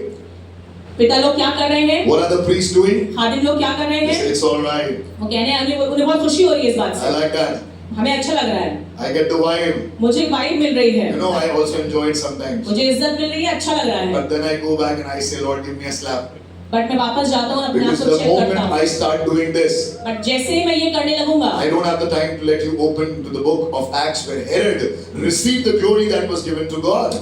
Speaker 1: पिता लोग क्या कर रहे हैं?
Speaker 2: What are the priests doing?
Speaker 1: खादिम लोग क्या कर रहे
Speaker 2: They say,
Speaker 1: हैं?
Speaker 2: it's all right.
Speaker 1: वो कह रहे हैं उन्हें बहुत खुशी हो रही है इस बात
Speaker 2: I
Speaker 1: से।
Speaker 2: like that.
Speaker 1: हमें अच्छा लग रहा है।
Speaker 2: I get the vibe.
Speaker 1: मुझे एक वाइब मिल रही है।
Speaker 2: You know, I also enjoy it sometimes.
Speaker 1: मुझे इज्जत मिल रही है, अच्छा लग रहा है।
Speaker 2: But then I go back and I say, Lord, give me a slap.
Speaker 1: But मैं वापस जाता हूँ अपने आप
Speaker 2: Because
Speaker 1: को
Speaker 2: the
Speaker 1: चेक करता
Speaker 2: moment
Speaker 1: हूँ।
Speaker 2: I start doing this,
Speaker 1: but जैसे ही मैं ये करने लगूंगा,
Speaker 2: I don't have the time to let you open to the book of Acts where Herod received the glory that was given to God.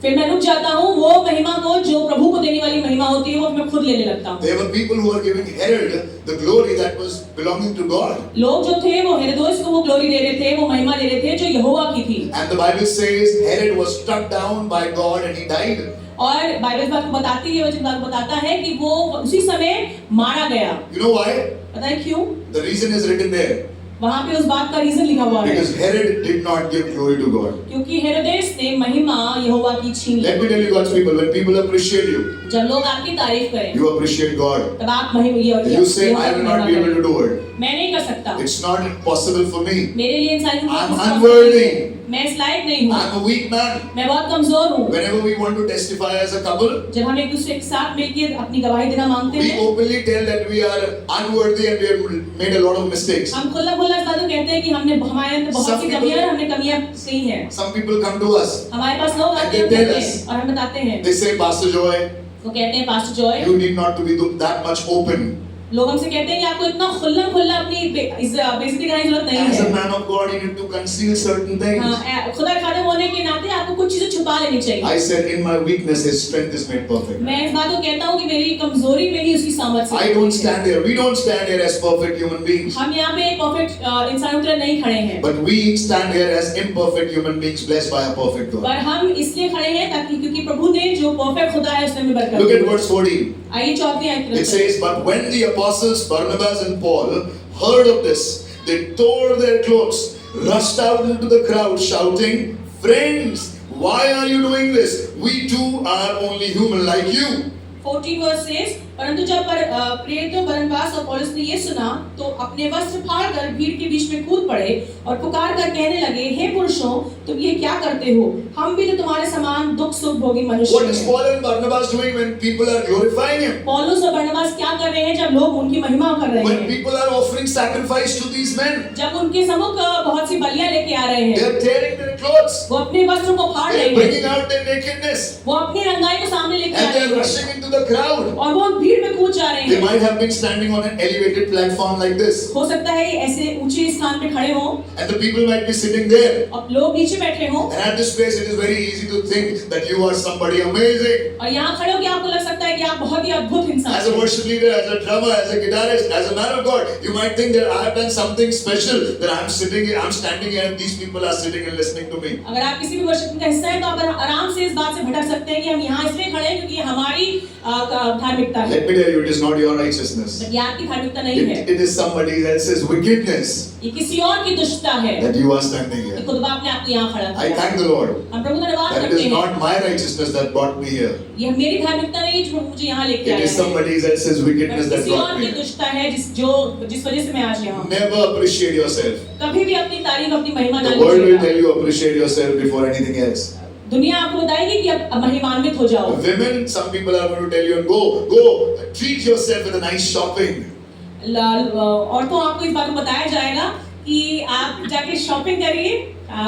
Speaker 1: फिर मैं रुक जाता हूँ वो महिमा को जो प्रभु को देने वाली महिमा होती है वो मैं खुद लेने लगता हूँ।
Speaker 2: There were people who were giving Herod the glory that was belonging to God.
Speaker 1: लोग जो थे वो हेरोदेस को वो ग्लोरी दे रहे थे, वो महिमा दे रहे थे जो यहोवा की थी।
Speaker 2: And the Bible says Herod was struck down by God and he died.
Speaker 1: और बाइबल इस बात को बताती है, वचन बात बताता है कि वो उसी समय मारा गया।
Speaker 2: You know why?
Speaker 1: पता है क्यों?
Speaker 2: The reason is written there.
Speaker 1: वहाँ पे उस बात का रीजन लिखा हुआ है
Speaker 2: Because Herod did not give glory to God.
Speaker 1: क्योंकि हेरोदेस ने महिमा यहोवा की छीन ली।
Speaker 2: Let me tell you God's people, when people appreciate you,
Speaker 1: जब लोग आपकी तारीफ करें
Speaker 2: you appreciate God.
Speaker 1: तब आप महिमा
Speaker 2: You say, I will not be able to do it.
Speaker 1: मैं नहीं कर सकता,
Speaker 2: It's not possible for me.
Speaker 1: मेरे लिए इन सारी
Speaker 2: I'm
Speaker 1: चीज़ों
Speaker 2: unworthy.
Speaker 1: मैं इस लायक नहीं हूँ,
Speaker 2: I'm a weak man.
Speaker 1: मैं बहुत कमजोर हूँ।
Speaker 2: Whenever we want to testify as a couple,
Speaker 1: जब हम एक दूसरे के साथ मिलकर अपनी गवाही देना मांगते
Speaker 2: we
Speaker 1: हैं,
Speaker 2: openly tell that we are unworthy and we have made a lot of mistakes.
Speaker 1: हम खुला खुला इस बात को कहते हैं कि हमने हमारे अंदर बहुत सी कमियां हैं, हमने कमियां की हैं।
Speaker 2: Some people come to us.
Speaker 1: हमारे पास लोग आते
Speaker 2: And they tell
Speaker 1: हैं
Speaker 2: us.
Speaker 1: और हम बताते हैं,
Speaker 2: They say, Pastor Joy,
Speaker 1: वो कहते हैं pastor Joy,
Speaker 2: you need not to be that much open.
Speaker 1: लोग हमसे कहते हैं कि आपको इतना खुल्लम खुल्ला अपनी बेइज्जती करने की जरूरत नहीं
Speaker 2: As a
Speaker 1: है।
Speaker 2: man of God, you need to conceal certain things.
Speaker 1: हाँ, खुदा के खादिम होने के नाते आपको कुछ चीजें छुपा लेनी चाहिए।
Speaker 2: I said, in my weakness, His strength is made perfect.
Speaker 1: मैं इस बात को कहता हूँ कि मेरी कमजोरी में ही उसकी सामर्थ्य
Speaker 2: I don't stand here. We don't stand here as perfect human beings.
Speaker 1: हम यहाँ पे एक परफेक्ट इंसानों की तरह नहीं खड़े हैं,
Speaker 2: But we stand here as imperfect human beings blessed by a perfect God.
Speaker 1: पर हम इसलिए खड़े हैं ताकि क्योंकि प्रभु ने जो परफेक्ट खुदा है उसने हमें बरकत
Speaker 2: Look
Speaker 1: दी
Speaker 2: at
Speaker 1: है।
Speaker 2: verse 14.
Speaker 1: आइए 4वीं आयत की
Speaker 2: It
Speaker 1: तरफ
Speaker 2: says, But when the apostles Barnabas and Paul heard of this, they tore their clothes, rushed out into the crowd, shouting, Friends, why are you doing this? We too are only human like you.
Speaker 1: 14 verse says, परंतु जब प्रेरितों बरनबास और पौलुस ने ये सुना तो अपने वस्त्र फाड़कर भीड़ के बीच में कूद पड़े और पुकार कर कहने लगे, हे पुरुषों, तुम ये क्या करते हो? हम भी तो तुम्हारे समान दुख सुख भोगी मनुष्य
Speaker 2: What is
Speaker 1: हैं।
Speaker 2: Paul and Barnabas doing when people are glorifying Him?
Speaker 1: पौलुस और बरनबास क्या कर रहे हैं जब लोग उनकी महिमा कर रहे
Speaker 2: When
Speaker 1: हैं,
Speaker 2: people are offering sacrifice to these men,
Speaker 1: जब उनके सम्मुख बहुत सी बलियां लेके आ रहे
Speaker 2: they
Speaker 1: हैं,
Speaker 2: are tearing their clothes,
Speaker 1: वो अपने वस्त्रों को फाड़
Speaker 2: they
Speaker 1: रहे
Speaker 2: are
Speaker 1: हैं,
Speaker 2: bringing out their nakedness,
Speaker 1: वो अपनी रंगाई को सामने लेके आ
Speaker 2: and they
Speaker 1: रहे
Speaker 2: are
Speaker 1: हैं
Speaker 2: rushing into the crowd.
Speaker 1: और वो भीड़ में कूद जा रहे
Speaker 2: They
Speaker 1: हैं।
Speaker 2: might have been standing on an elevated platform like this,
Speaker 1: हो सकता है ऐसे ऊंचे स्थान पे खड़े हों
Speaker 2: and the people might be sitting there.
Speaker 1: और लोग नीचे बैठे हों,
Speaker 2: And at this place, it is very easy to think that you are somebody amazing.
Speaker 1: और यहाँ खड़े होकर आपको लग सकता है कि आप बहुत ही अद्भुत इंसान
Speaker 2: As a
Speaker 1: हैं।
Speaker 2: worship leader, as a drummer, as a guitarist, as a man of God, you might think that I have done something special, that I'm sitting here, I'm standing here, and these people are sitting and listening to me.
Speaker 1: अगर आप किसी भी worship का हिस्सा हैं तो आप आराम से इस बात से भटक सकते हैं कि हम यहाँ इसलिए खड़े हैं क्योंकि ये हमारी धार्मिकता है,
Speaker 2: Let me tell you, it is not your righteousness.
Speaker 1: ये आपकी धार्मिकता नहीं है,
Speaker 2: It is somebody else's wickedness
Speaker 1: ये किसी और की दुष्टता है
Speaker 2: that you are standing
Speaker 1: कि
Speaker 2: here.
Speaker 1: खुदा अपने आप को यहाँ खड़ा
Speaker 2: I
Speaker 1: किया।
Speaker 2: thank the Lord
Speaker 1: हम प्रभु का धन्यवाद
Speaker 2: that it
Speaker 1: करते
Speaker 2: is
Speaker 1: हैं,
Speaker 2: not my righteousness that brought me here.
Speaker 1: ये मेरी धार्मिकता नहीं जो मुझे यहाँ लेके
Speaker 2: It
Speaker 1: आया
Speaker 2: is
Speaker 1: है,
Speaker 2: somebody else's wickedness that
Speaker 1: किसी और
Speaker 2: brought me
Speaker 1: की
Speaker 2: here.
Speaker 1: दुष्टता है जिस वजह से मैं आज यहाँ हूँ।
Speaker 2: Never appreciate yourself.
Speaker 1: कभी भी अपनी तारीफ अपनी महिमा ना
Speaker 2: The world will
Speaker 1: लीजिएगा।
Speaker 2: tell you appreciate yourself before anything else.
Speaker 1: दुनिया आपको बताएगी कि अब महिमान्वित हो जाओ।
Speaker 2: Women, some people are going to tell you, go, treat yourself with a nice shopping.
Speaker 1: औरतों आपको इस बात को बताया जाएगा कि आप जाके शॉपिंग करिए,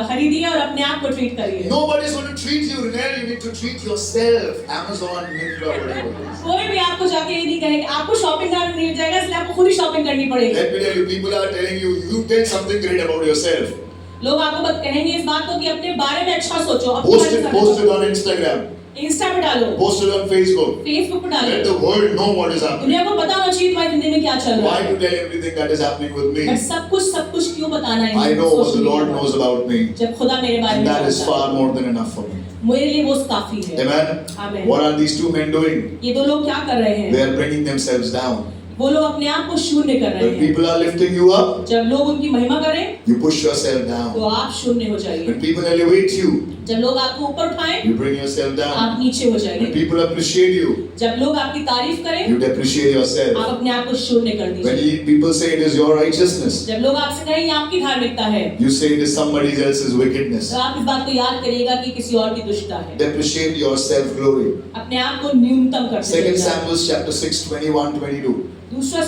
Speaker 1: खरीदिए और अपने आप को ट्रीट करिए।
Speaker 2: Nobody is going to treat you, Renelle. You need to treat yourself. Amazon, Myntra, whatever it is.
Speaker 1: कोई भी आपको जाके ये नहीं कहेगा, आपको शॉपिंग करना मिल जाएगा इसलिए आपको खुद ही शॉपिंग करनी पड़ेगी।
Speaker 2: Let me tell you, people are telling you, you tell something great about yourself.
Speaker 1: लोग आपको कहेंगे इस बात को कि अपने बारे में अच्छा सोचो, अपने
Speaker 2: Post
Speaker 1: बारे
Speaker 2: it,
Speaker 1: में
Speaker 2: post
Speaker 1: अच्छा
Speaker 2: it on Instagram.
Speaker 1: इंस्टा पे डालो,
Speaker 2: Post it on Facebook.
Speaker 1: Facebook पे
Speaker 2: Let
Speaker 1: डालो,
Speaker 2: the world know what is happening.
Speaker 1: दुनिया को पता होना चाहिए तुम्हारी जिंदगी में क्या चल रहा
Speaker 2: Why
Speaker 1: है।
Speaker 2: to tell everything that is happening with me?
Speaker 1: But सब कुछ क्यों बताना है?
Speaker 2: I know what the Lord knows about me.
Speaker 1: जब खुदा मेरे बारे
Speaker 2: And
Speaker 1: में
Speaker 2: that is
Speaker 1: जानता है,
Speaker 2: far more than enough for me.
Speaker 1: मेरे लिए वो काफी है।
Speaker 2: Amen.
Speaker 1: आमीन।
Speaker 2: What are these two men doing?
Speaker 1: ये दो लोग क्या कर रहे हैं?
Speaker 2: They are bringing themselves down.
Speaker 1: वो लोग अपने आप को शून्य कर रहे
Speaker 2: When
Speaker 1: हैं।
Speaker 2: people are lifting you up,
Speaker 1: जब लोग उनकी महिमा करें
Speaker 2: you push yourself
Speaker 1: तो
Speaker 2: down.
Speaker 1: आप शून्य हो जाइए।
Speaker 2: When people elevate you,
Speaker 1: जब लोग आपको ऊपर उठाएं
Speaker 2: you bring yourself down.
Speaker 1: आप नीचे हो
Speaker 2: When
Speaker 1: जाइए।
Speaker 2: people appreciate you,
Speaker 1: जब लोग आपकी तारीफ करें
Speaker 2: you depreciate
Speaker 1: आप
Speaker 2: yourself.
Speaker 1: अपने आप को शून्य कर
Speaker 2: When
Speaker 1: दीजिए।
Speaker 2: people say it is your righteousness,
Speaker 1: जब लोग आपसे कहें ये आपकी धार्मिकता है
Speaker 2: you say it is somebody else's wickedness.
Speaker 1: तो आप इस बात को याद करिएगा कि किसी और की दुष्टता है।
Speaker 2: Depreciate your self-glory.
Speaker 1: अपने आप को न्यूनतम कर
Speaker 2: 2
Speaker 1: दीजिए।
Speaker 2: Samuel chapter 6, 21, 22.
Speaker 1: दूसरा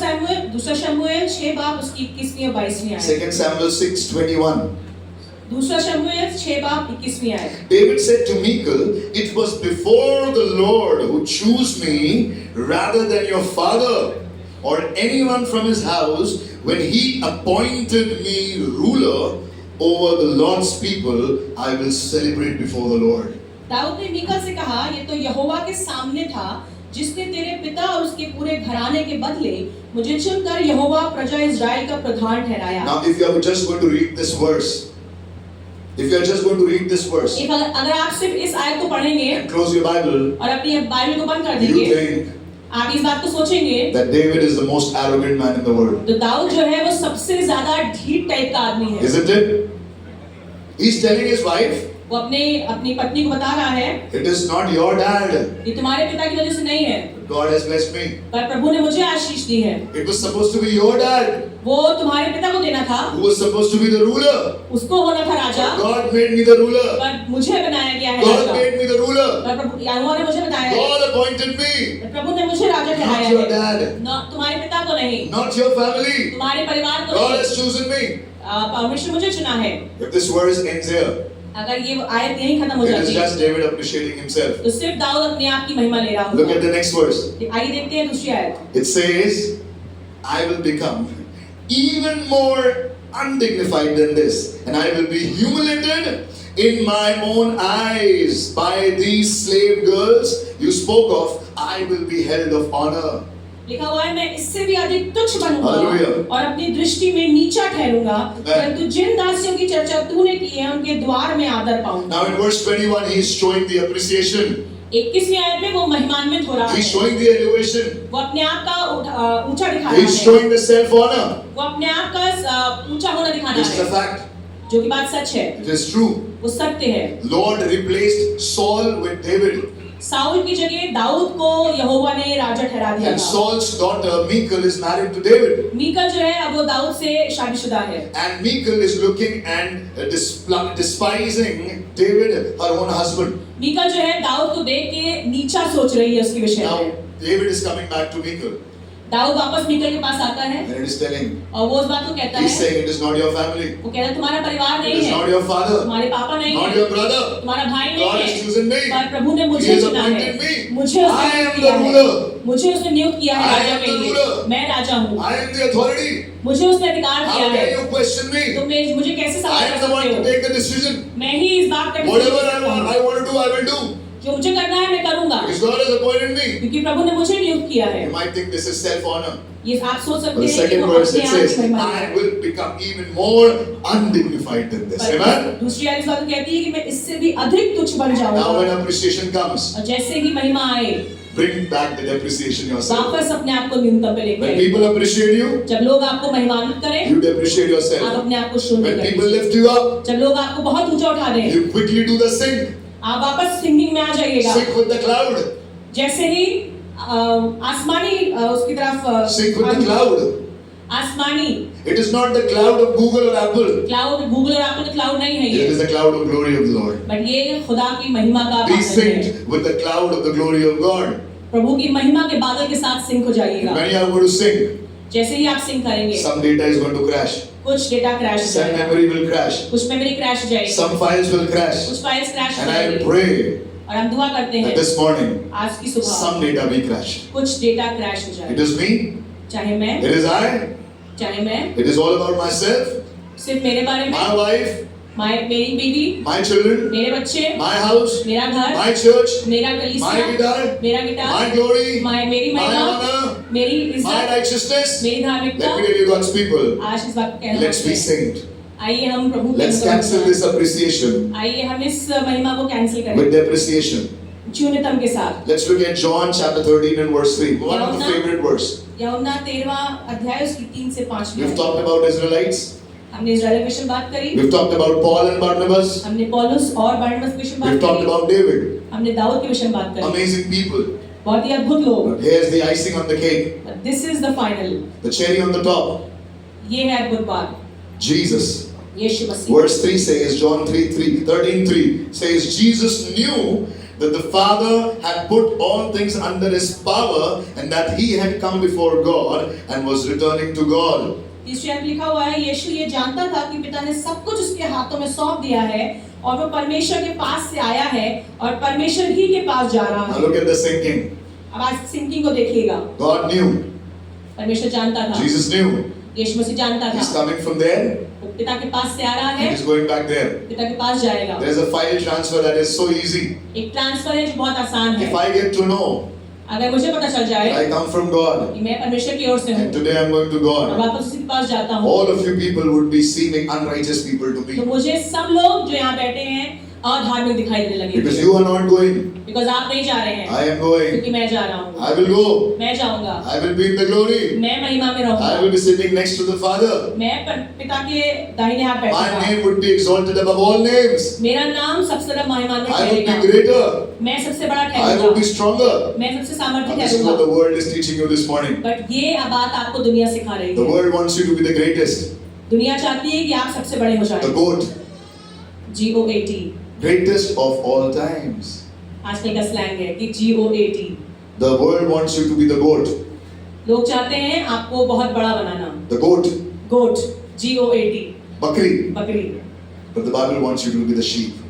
Speaker 1: शमूएल 6 बाब उसकी 21वीं और 22वीं आयत।
Speaker 2: 2 Samuel 6, 21.
Speaker 1: दूसरा शमूएल 6 बाब 21वीं आयत।
Speaker 2: David said to Michal, it was before the Lord who chose me rather than your father or anyone from his house when he appointed me ruler over the Lord's people. I will celebrate before the Lord.
Speaker 1: Dawood ने मीकल से कहा, ये तो यहोवा के सामने था जिसने तेरे पिता और उसके पूरे घराने के बदले मुझे चुनकर यहोवा प्रजा इस्राएल का प्रधान ठहराया।
Speaker 2: Now, if you are just going to read this verse,
Speaker 1: अगर आप सिर्फ इस आयत को पढ़ेंगे
Speaker 2: and close your Bible,
Speaker 1: और अपनी बाइबल को बंद कर
Speaker 2: you
Speaker 1: देंगे
Speaker 2: think
Speaker 1: आप इस बात को सोचेंगे
Speaker 2: that David is the most arrogant man in the world.
Speaker 1: तो दाऊद जो है वो सबसे ज्यादा ढीठ टाइप का आदमी है।
Speaker 2: Isn't it? He's telling his wife,
Speaker 1: वो अपनी पत्नी को बता रहा है,
Speaker 2: it is not your dad.
Speaker 1: ये तुम्हारे पिता की वजह से नहीं है,
Speaker 2: God has blessed me.
Speaker 1: पर प्रभु ने मुझे आशीष दी है।
Speaker 2: It was supposed to be your dad
Speaker 1: वो तुम्हारे पिता को देना था,
Speaker 2: who was supposed to be the ruler.
Speaker 1: उसको होना था राजा,
Speaker 2: God made me the ruler.
Speaker 1: पर मुझे बनाया गया है
Speaker 2: God
Speaker 1: Raja.
Speaker 2: made me the ruler.
Speaker 1: पर प्रभु यहोवा ने मुझे बताया है,
Speaker 2: God appointed me.
Speaker 1: प्रभु ने मुझे राजा ठहराया
Speaker 2: Not your
Speaker 1: है,
Speaker 2: dad.
Speaker 1: तुम्हारे पिता को नहीं,
Speaker 2: Not your family.
Speaker 1: तुम्हारे परिवार को
Speaker 2: God
Speaker 1: नहीं।
Speaker 2: has chosen me.
Speaker 1: परमेश्वर मुझे चुना है।
Speaker 2: If this verse ends here,
Speaker 1: अगर ये आयत यहीं खत्म हो
Speaker 2: it is
Speaker 1: जाती है
Speaker 2: just David appreciating himself.
Speaker 1: तो सिर्फ दाऊद अपने आप की महिमा ले रहा
Speaker 2: Look
Speaker 1: होगा।
Speaker 2: at the next verse.
Speaker 1: आइए देखते हैं दूसरी आयत।
Speaker 2: It says, I will become even more undignified than this, and I will be humiliated in my own eyes by these slave girls you spoke of. I will be held of honor.
Speaker 1: लिखा हुआ है, मैं इससे भी अधिक तुच्छ बनूंगा
Speaker 2: Hallelujah.
Speaker 1: और अपनी दृष्टि में नीचा ठहरूंगा, परंतु जिन दासियों की चर्चा तूने की है उनके द्वार में आदर पाऊंगा।
Speaker 2: Now in verse 21, he is showing the appreciation.
Speaker 1: 21वीं आयत में वो महिमान्वित हो रहा
Speaker 2: He
Speaker 1: है,
Speaker 2: is showing the elevation.
Speaker 1: वो अपने आप का ऊंचा दिखा
Speaker 2: He
Speaker 1: रहा
Speaker 2: is
Speaker 1: है,
Speaker 2: showing the self-honor.
Speaker 1: वो अपने आप का ऊंचा होना दिखा
Speaker 2: This is a
Speaker 1: रहा है,
Speaker 2: fact.
Speaker 1: जो कि बात सच है,
Speaker 2: It is true.
Speaker 1: वो सत्य है।
Speaker 2: Lord replaced Saul with David.
Speaker 1: Saul की जगह दाऊद को यहोवा ने राजा ठहरा दिया
Speaker 2: And
Speaker 1: था।
Speaker 2: Saul's daughter Michal is married to David.
Speaker 1: मीकल जो है अब वो दाऊद से शादीशुदा है,
Speaker 2: And Michal is looking and despising David, her own husband.
Speaker 1: मीकल जो है दाऊद को देख के नीचा सोच रही है उसके विषय
Speaker 2: Now
Speaker 1: में।
Speaker 2: David is coming back to Michal
Speaker 1: Dawood वापस मीकल के पास आता है
Speaker 2: and it is telling,
Speaker 1: और वो उस बात को कहता
Speaker 2: he's
Speaker 1: है,
Speaker 2: saying it is not your family,
Speaker 1: वो कहता है तुम्हारा परिवार
Speaker 2: it
Speaker 1: नहीं
Speaker 2: is
Speaker 1: है,
Speaker 2: not your father,
Speaker 1: तुम्हारे पापा नहीं
Speaker 2: not
Speaker 1: है,
Speaker 2: your brother.
Speaker 1: तुम्हारा भाई
Speaker 2: God
Speaker 1: नहीं
Speaker 2: has
Speaker 1: है,
Speaker 2: chosen me.
Speaker 1: पर प्रभु ने
Speaker 2: He
Speaker 1: मुझे
Speaker 2: has
Speaker 1: चुना है,
Speaker 2: appointed me.
Speaker 1: मुझे
Speaker 2: I
Speaker 1: उसने
Speaker 2: am
Speaker 1: नियुक्त
Speaker 2: the
Speaker 1: किया है,
Speaker 2: ruler.
Speaker 1: मुझे उसने नियुक्त किया है
Speaker 2: I
Speaker 1: राजा
Speaker 2: am
Speaker 1: के
Speaker 2: the
Speaker 1: लिए,
Speaker 2: ruler.
Speaker 1: मैं राजा हूँ,
Speaker 2: I am the authority.
Speaker 1: मुझे उसने अधिकार दिया
Speaker 2: How
Speaker 1: है,
Speaker 2: can you question me?
Speaker 1: तो मुझे कैसे
Speaker 2: I
Speaker 1: सवाल
Speaker 2: am
Speaker 1: कर
Speaker 2: the one
Speaker 1: सकते
Speaker 2: to
Speaker 1: हो?
Speaker 2: take the decision.
Speaker 1: मैं ही इस बात का
Speaker 2: Whatever
Speaker 1: decision
Speaker 2: I
Speaker 1: लेता हूँ।
Speaker 2: want to do, I will do.
Speaker 1: जो मुझे करना है मैं करूंगा,
Speaker 2: Because God has appointed me.
Speaker 1: क्योंकि प्रभु ने मुझे नियुक्त किया है।
Speaker 2: You might think this is self-honor.
Speaker 1: ये आप सोच
Speaker 2: But
Speaker 1: सकते
Speaker 2: the
Speaker 1: हैं कि
Speaker 2: second
Speaker 1: वो
Speaker 2: verse
Speaker 1: अपने
Speaker 2: it
Speaker 1: आप
Speaker 2: says,
Speaker 1: की महिमा
Speaker 2: I
Speaker 1: है।
Speaker 2: will become even more undignified than this.
Speaker 1: पर
Speaker 2: Amen?
Speaker 1: दूसरी आयत इस बात को कहती है कि मैं इससे भी अधिक तुच्छ बन
Speaker 2: Now when
Speaker 1: जाऊंगा,
Speaker 2: appreciation comes,
Speaker 1: और जैसे ही महिमा आए
Speaker 2: bring back the depreciation yourself.
Speaker 1: वापस अपने आप को न्यूनतम पे लेके
Speaker 2: When
Speaker 1: आइए।
Speaker 2: people appreciate you,
Speaker 1: जब लोग आपको महिमान्वित करें,
Speaker 2: you depreciate
Speaker 1: आप
Speaker 2: yourself.
Speaker 1: अपने आप को शून्य
Speaker 2: When people
Speaker 1: करें।
Speaker 2: lift you up,
Speaker 1: जब लोग आपको बहुत ऊंचा उठा दें,
Speaker 2: you quickly do the sing.
Speaker 1: आप वापस सिंगिंग में आ जाइएगा।
Speaker 2: Sing with the cloud.
Speaker 1: जैसे ही आसमानी उसकी तरफ
Speaker 2: Sing with the cloud.
Speaker 1: आसमानी
Speaker 2: It is not the cloud of Google or Apple.
Speaker 1: Cloud, Google और एप्पल क्लाउड नहीं है
Speaker 2: It
Speaker 1: ये,
Speaker 2: is the cloud of glory of the Lord.
Speaker 1: But ये खुदा की महिमा का
Speaker 2: Be
Speaker 1: बादल है।
Speaker 2: synced with the cloud of the glory of God.
Speaker 1: प्रभु की महिमा के बादल के साथ सिंक हो जाइएगा।
Speaker 2: When you are going to sing,
Speaker 1: जैसे ही आप सिंक करेंगे,
Speaker 2: some data is going to crash.
Speaker 1: कुछ डेटा क्रैश हो
Speaker 2: Some
Speaker 1: जाएगा,
Speaker 2: memory will crash.
Speaker 1: कुछ मेमोरी क्रैश हो जाएगी,
Speaker 2: Some files will crash.
Speaker 1: कुछ फाइल्स क्रैश हो
Speaker 2: And I
Speaker 1: जाएगी,
Speaker 2: pray
Speaker 1: और हम दुआ करते
Speaker 2: that
Speaker 1: हैं
Speaker 2: this morning
Speaker 1: आज की सुबह
Speaker 2: some data be crashed.
Speaker 1: कुछ डेटा क्रैश हो
Speaker 2: It
Speaker 1: जाए।
Speaker 2: is me.
Speaker 1: चाहे मैं,
Speaker 2: It is I.
Speaker 1: चाहे मैं,
Speaker 2: It is all about myself,
Speaker 1: सिर्फ मेरे बारे में,
Speaker 2: my wife,
Speaker 1: मेरी बीवी,
Speaker 2: my children,
Speaker 1: मेरे बच्चे,
Speaker 2: my house,
Speaker 1: मेरा घर,
Speaker 2: my church,
Speaker 1: मेरा
Speaker 2: my
Speaker 1: कलीसिया,
Speaker 2: guitar,
Speaker 1: मेरा गिटार,
Speaker 2: my glory,
Speaker 1: मेरी
Speaker 2: my
Speaker 1: महिमा,
Speaker 2: honor,
Speaker 1: मेरी
Speaker 2: my
Speaker 1: इज्जत,
Speaker 2: righteousness.
Speaker 1: मेरी धार्मिकता।
Speaker 2: Let me tell you, God's people,
Speaker 1: आज इस बात को कहना
Speaker 2: let's be
Speaker 1: चाहते हैं।
Speaker 2: synced.
Speaker 1: आइए हम प्रभु की
Speaker 2: Let's
Speaker 1: महिमा
Speaker 2: cancel
Speaker 1: करें।
Speaker 2: this appreciation
Speaker 1: आइए हम इस महिमा को कैंसिल करें
Speaker 2: with depreciation.
Speaker 1: न्यूनतम के साथ।
Speaker 2: Let's look at John chapter 13 and verse 3. One of the
Speaker 1: Yahuna.
Speaker 2: favorite verse.
Speaker 1: यूहन्ना 13वां अध्याय उसकी 3 से 5 में
Speaker 2: We've talked about Israelites.
Speaker 1: हमने इस्राएल के विषय में बात करी,
Speaker 2: We've talked about Paul and Barnabas.
Speaker 1: हमने पौलुस और बरनबास के विषय में
Speaker 2: We've
Speaker 1: बात
Speaker 2: talked
Speaker 1: करी,
Speaker 2: about David.
Speaker 1: हमने दाऊद के विषय में बात करी।
Speaker 2: Amazing people.
Speaker 1: बहुत ही अद्भुत लोग।
Speaker 2: But here's the icing on the cake.
Speaker 1: This is the final,
Speaker 2: The cherry on the top.
Speaker 1: ये है अद्भुत बात,
Speaker 2: Jesus.
Speaker 1: Yeshu Masih.
Speaker 2: Verse 3 says, John 13:3 says, Jesus knew that the Father had put all things under his power and that he had come before God and was returning to God.
Speaker 1: तीसरे में लिखा हुआ है, यीशु ये जानता था कि पिता ने सब कुछ उसके हाथों में सौंप दिया है और वो परमेश्वर के पास से आया है और परमेश्वर ही के पास जा रहा
Speaker 2: Now
Speaker 1: है।
Speaker 2: look at the sinking.
Speaker 1: अब आज सिंकिंग को देखिएगा,
Speaker 2: God knew.
Speaker 1: परमेश्वर जानता था,
Speaker 2: Jesus knew.
Speaker 1: यीशु मसीह जानता
Speaker 2: He's
Speaker 1: था,
Speaker 2: coming from there
Speaker 1: वो पिता के पास से आ रहा
Speaker 2: and
Speaker 1: है,
Speaker 2: he's going back there.
Speaker 1: पिता के पास जाएगा।
Speaker 2: There's a file transfer that is so easy.
Speaker 1: एक ट्रांसफर है जो बहुत आसान
Speaker 2: If
Speaker 1: है।
Speaker 2: I get to know
Speaker 1: अगर मुझे पता चल
Speaker 2: that
Speaker 1: जाए
Speaker 2: I come from God
Speaker 1: कि मैं परमेश्वर की ओर से
Speaker 2: and
Speaker 1: हूँ
Speaker 2: today I'm going to
Speaker 1: और
Speaker 2: God,
Speaker 1: वापस उसी के पास जाता हूँ,
Speaker 2: all of you people would be seeming unrighteous people to
Speaker 1: तो
Speaker 2: me.
Speaker 1: मुझे सब लोग जो यहाँ बैठे हैं अधार्मिक दिखाई देने लगेंगे।
Speaker 2: Because you are not going,
Speaker 1: Because आप नहीं जा रहे हैं,
Speaker 2: I am going.
Speaker 1: क्योंकि मैं जा रहा हूँ,
Speaker 2: I will go.
Speaker 1: मैं जाऊंगा,
Speaker 2: I will be in the glory.
Speaker 1: मैं महिमा में
Speaker 2: I will
Speaker 1: रहूंगा,
Speaker 2: be sitting next to the Father.
Speaker 1: मैं पिता के दाहिने हाथ
Speaker 2: My
Speaker 1: बैठूंगा,
Speaker 2: name would be exalted above all names.
Speaker 1: मेरा नाम सबसे ज्यादा महिमा में
Speaker 2: I will be
Speaker 1: ठहरेगा,
Speaker 2: greater.
Speaker 1: मैं सबसे बड़ा
Speaker 2: I will be
Speaker 1: ठहरूंगा,
Speaker 2: stronger.
Speaker 1: मैं सबसे सामर्थ्य
Speaker 2: And this is what the
Speaker 1: ठहरूंगा।
Speaker 2: world is teaching you this morning.
Speaker 1: But ये अब बात आपको दुनिया सिखा रही
Speaker 2: The
Speaker 1: है।
Speaker 2: world wants you to be the greatest,
Speaker 1: दुनिया चाहती है कि आप सबसे बड़े हो
Speaker 2: the
Speaker 1: जाएं।
Speaker 2: GOAT,
Speaker 1: GOAT
Speaker 2: greatest of all times.
Speaker 1: आजकल का स्लैंग है कि GOAT।
Speaker 2: The world wants you to be the GOAT,
Speaker 1: लोग चाहते हैं आपको बहुत बड़ा बनाना।
Speaker 2: the GOAT,
Speaker 1: goat, GOAT,
Speaker 2: Bakri.
Speaker 1: बकरी।
Speaker 2: But the Bible wants you to be the sheep.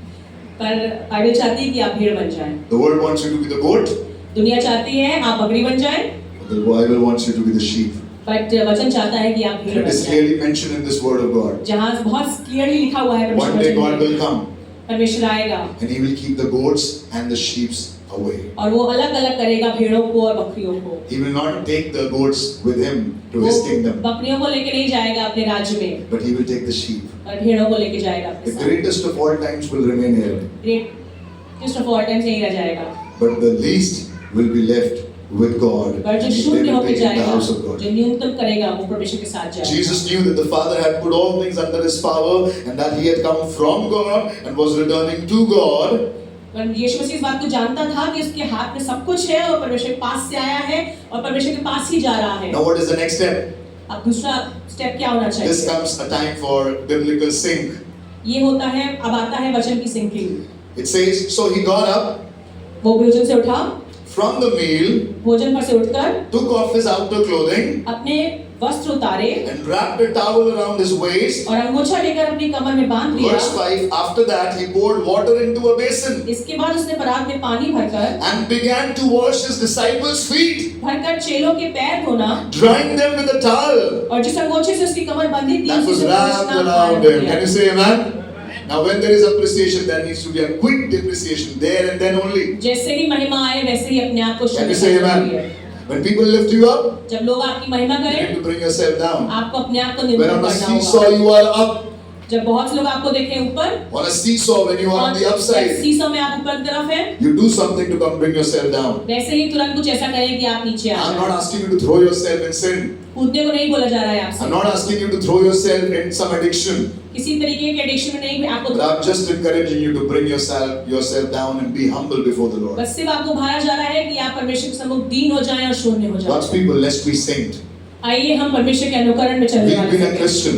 Speaker 1: पर बाइबल चाहती है कि आप भेड़ बन जाएं।
Speaker 2: The world wants you to be the GOAT,
Speaker 1: दुनिया चाहती है आप बकरी बन जाएं,
Speaker 2: but the Bible wants you to be the sheep.
Speaker 1: But वचन चाहता है कि आप भेड़
Speaker 2: It
Speaker 1: बन
Speaker 2: is
Speaker 1: जाएं।
Speaker 2: clearly mentioned in this word of God.
Speaker 1: जहाँ बहुत क्लियरली लिखा हुआ है
Speaker 2: One day God
Speaker 1: परमेश्वर
Speaker 2: will come
Speaker 1: परमेश्वर आएगा
Speaker 2: and He will keep the goats and the sheep away.
Speaker 1: और वो अलग अलग करेगा भेड़ों को और बकरियों को।
Speaker 2: He will not take the goats with Him to
Speaker 1: वो
Speaker 2: His kingdom,
Speaker 1: बकरियों को लेके नहीं जाएगा अपने राज्य में,
Speaker 2: but He will take the sheep.
Speaker 1: और भेड़ों को लेके जाएगा अपने
Speaker 2: The
Speaker 1: साथ।
Speaker 2: greatest of all times will remain here,
Speaker 1: greatest of all times नहीं रह जाएगा,
Speaker 2: but the least will be left with God.
Speaker 1: पर जो
Speaker 2: And they
Speaker 1: शून्य
Speaker 2: will
Speaker 1: होके
Speaker 2: take in the
Speaker 1: जाएगा,
Speaker 2: house of God.
Speaker 1: जो न्यूनतम करेगा वो परमेश्वर के साथ जाएगा।
Speaker 2: Jesus knew that the Father had put all things under His power and that He had come from God and was returning to God.
Speaker 1: पर यीशु मसीह इस बात को जानता था कि उसके हाथ में सब कुछ है और परमेश्वर के पास से आया है और परमेश्वर के पास ही जा रहा है।
Speaker 2: Now what is the next step?
Speaker 1: अब दूसरा स्टेप क्या होना
Speaker 2: This
Speaker 1: चाहिए?
Speaker 2: comes a time for biblical sync.
Speaker 1: ये होता है, अब आता है वचन की sinking.
Speaker 2: It says, so He got up
Speaker 1: वो भोजन से उठा,
Speaker 2: from the meal,
Speaker 1: भोजन पर से उठकर
Speaker 2: took off His outer clothing
Speaker 1: अपने वस्त्र उतारे
Speaker 2: and wrapped a towel around His waist.
Speaker 1: और अंगोछा लेकर अपनी कमर में बांध लिया।
Speaker 2: Verse 5, after that He poured water into a basin
Speaker 1: इसके बाद उसने परात में पानी भरकर
Speaker 2: and began to wash His disciples' feet,
Speaker 1: भरकर चेलों के पैर धोना
Speaker 2: drying them with a towel
Speaker 1: और जिस अंगोछे से उसकी कमर बंधी थी
Speaker 2: that
Speaker 1: उसी
Speaker 2: was
Speaker 1: से
Speaker 2: wrapped
Speaker 1: उसने
Speaker 2: around
Speaker 1: आरंभ
Speaker 2: Him.
Speaker 1: किया।
Speaker 2: Can you say amen? Now when there is appreciation, there needs to be a quick depreciation there and then only.
Speaker 1: जैसे ही महिमा आए वैसे ही अपने आप को
Speaker 2: Can you
Speaker 1: शुद्ध
Speaker 2: say
Speaker 1: करना
Speaker 2: amen?
Speaker 1: चाहिए।
Speaker 2: When people lift you up,
Speaker 1: जब लोग आपकी महिमा
Speaker 2: you need
Speaker 1: करें,
Speaker 2: to bring yourself down.
Speaker 1: आपको अपने आप को
Speaker 2: When
Speaker 1: निम्न
Speaker 2: on a
Speaker 1: करना
Speaker 2: seesaw
Speaker 1: होगा।
Speaker 2: you are up,
Speaker 1: जब बहुत से लोग आपको देखें ऊपर,
Speaker 2: on a seesaw when you are on the upside,
Speaker 1: सीसो में आप ऊपर की तरफ हैं,
Speaker 2: you do something to come bring yourself down.
Speaker 1: वैसे ही तुरंत कुछ ऐसा करें कि आप नीचे आ
Speaker 2: I'm not
Speaker 1: जाएं।
Speaker 2: asking you to throw yourself in sin.
Speaker 1: कूदने को नहीं बोला जा रहा है
Speaker 2: I'm
Speaker 1: आपसे,
Speaker 2: not asking you to throw yourself in some addiction.
Speaker 1: किसी तरीके के एडिक्शन में नहीं, आपको
Speaker 2: But I'm just encouraging you to bring yourself down and be humble before the Lord.
Speaker 1: बस सिर्फ आपको भाया जा रहा है कि आप परमेश्वर के सम्मुख दीन हो जाएं और शून्य हो जाएं।
Speaker 2: God's people, let's be saint.
Speaker 1: आइए हम परमेश्वर के अनुकरण में चलने
Speaker 2: We've
Speaker 1: वाले
Speaker 2: been a
Speaker 1: हैं।
Speaker 2: Christian.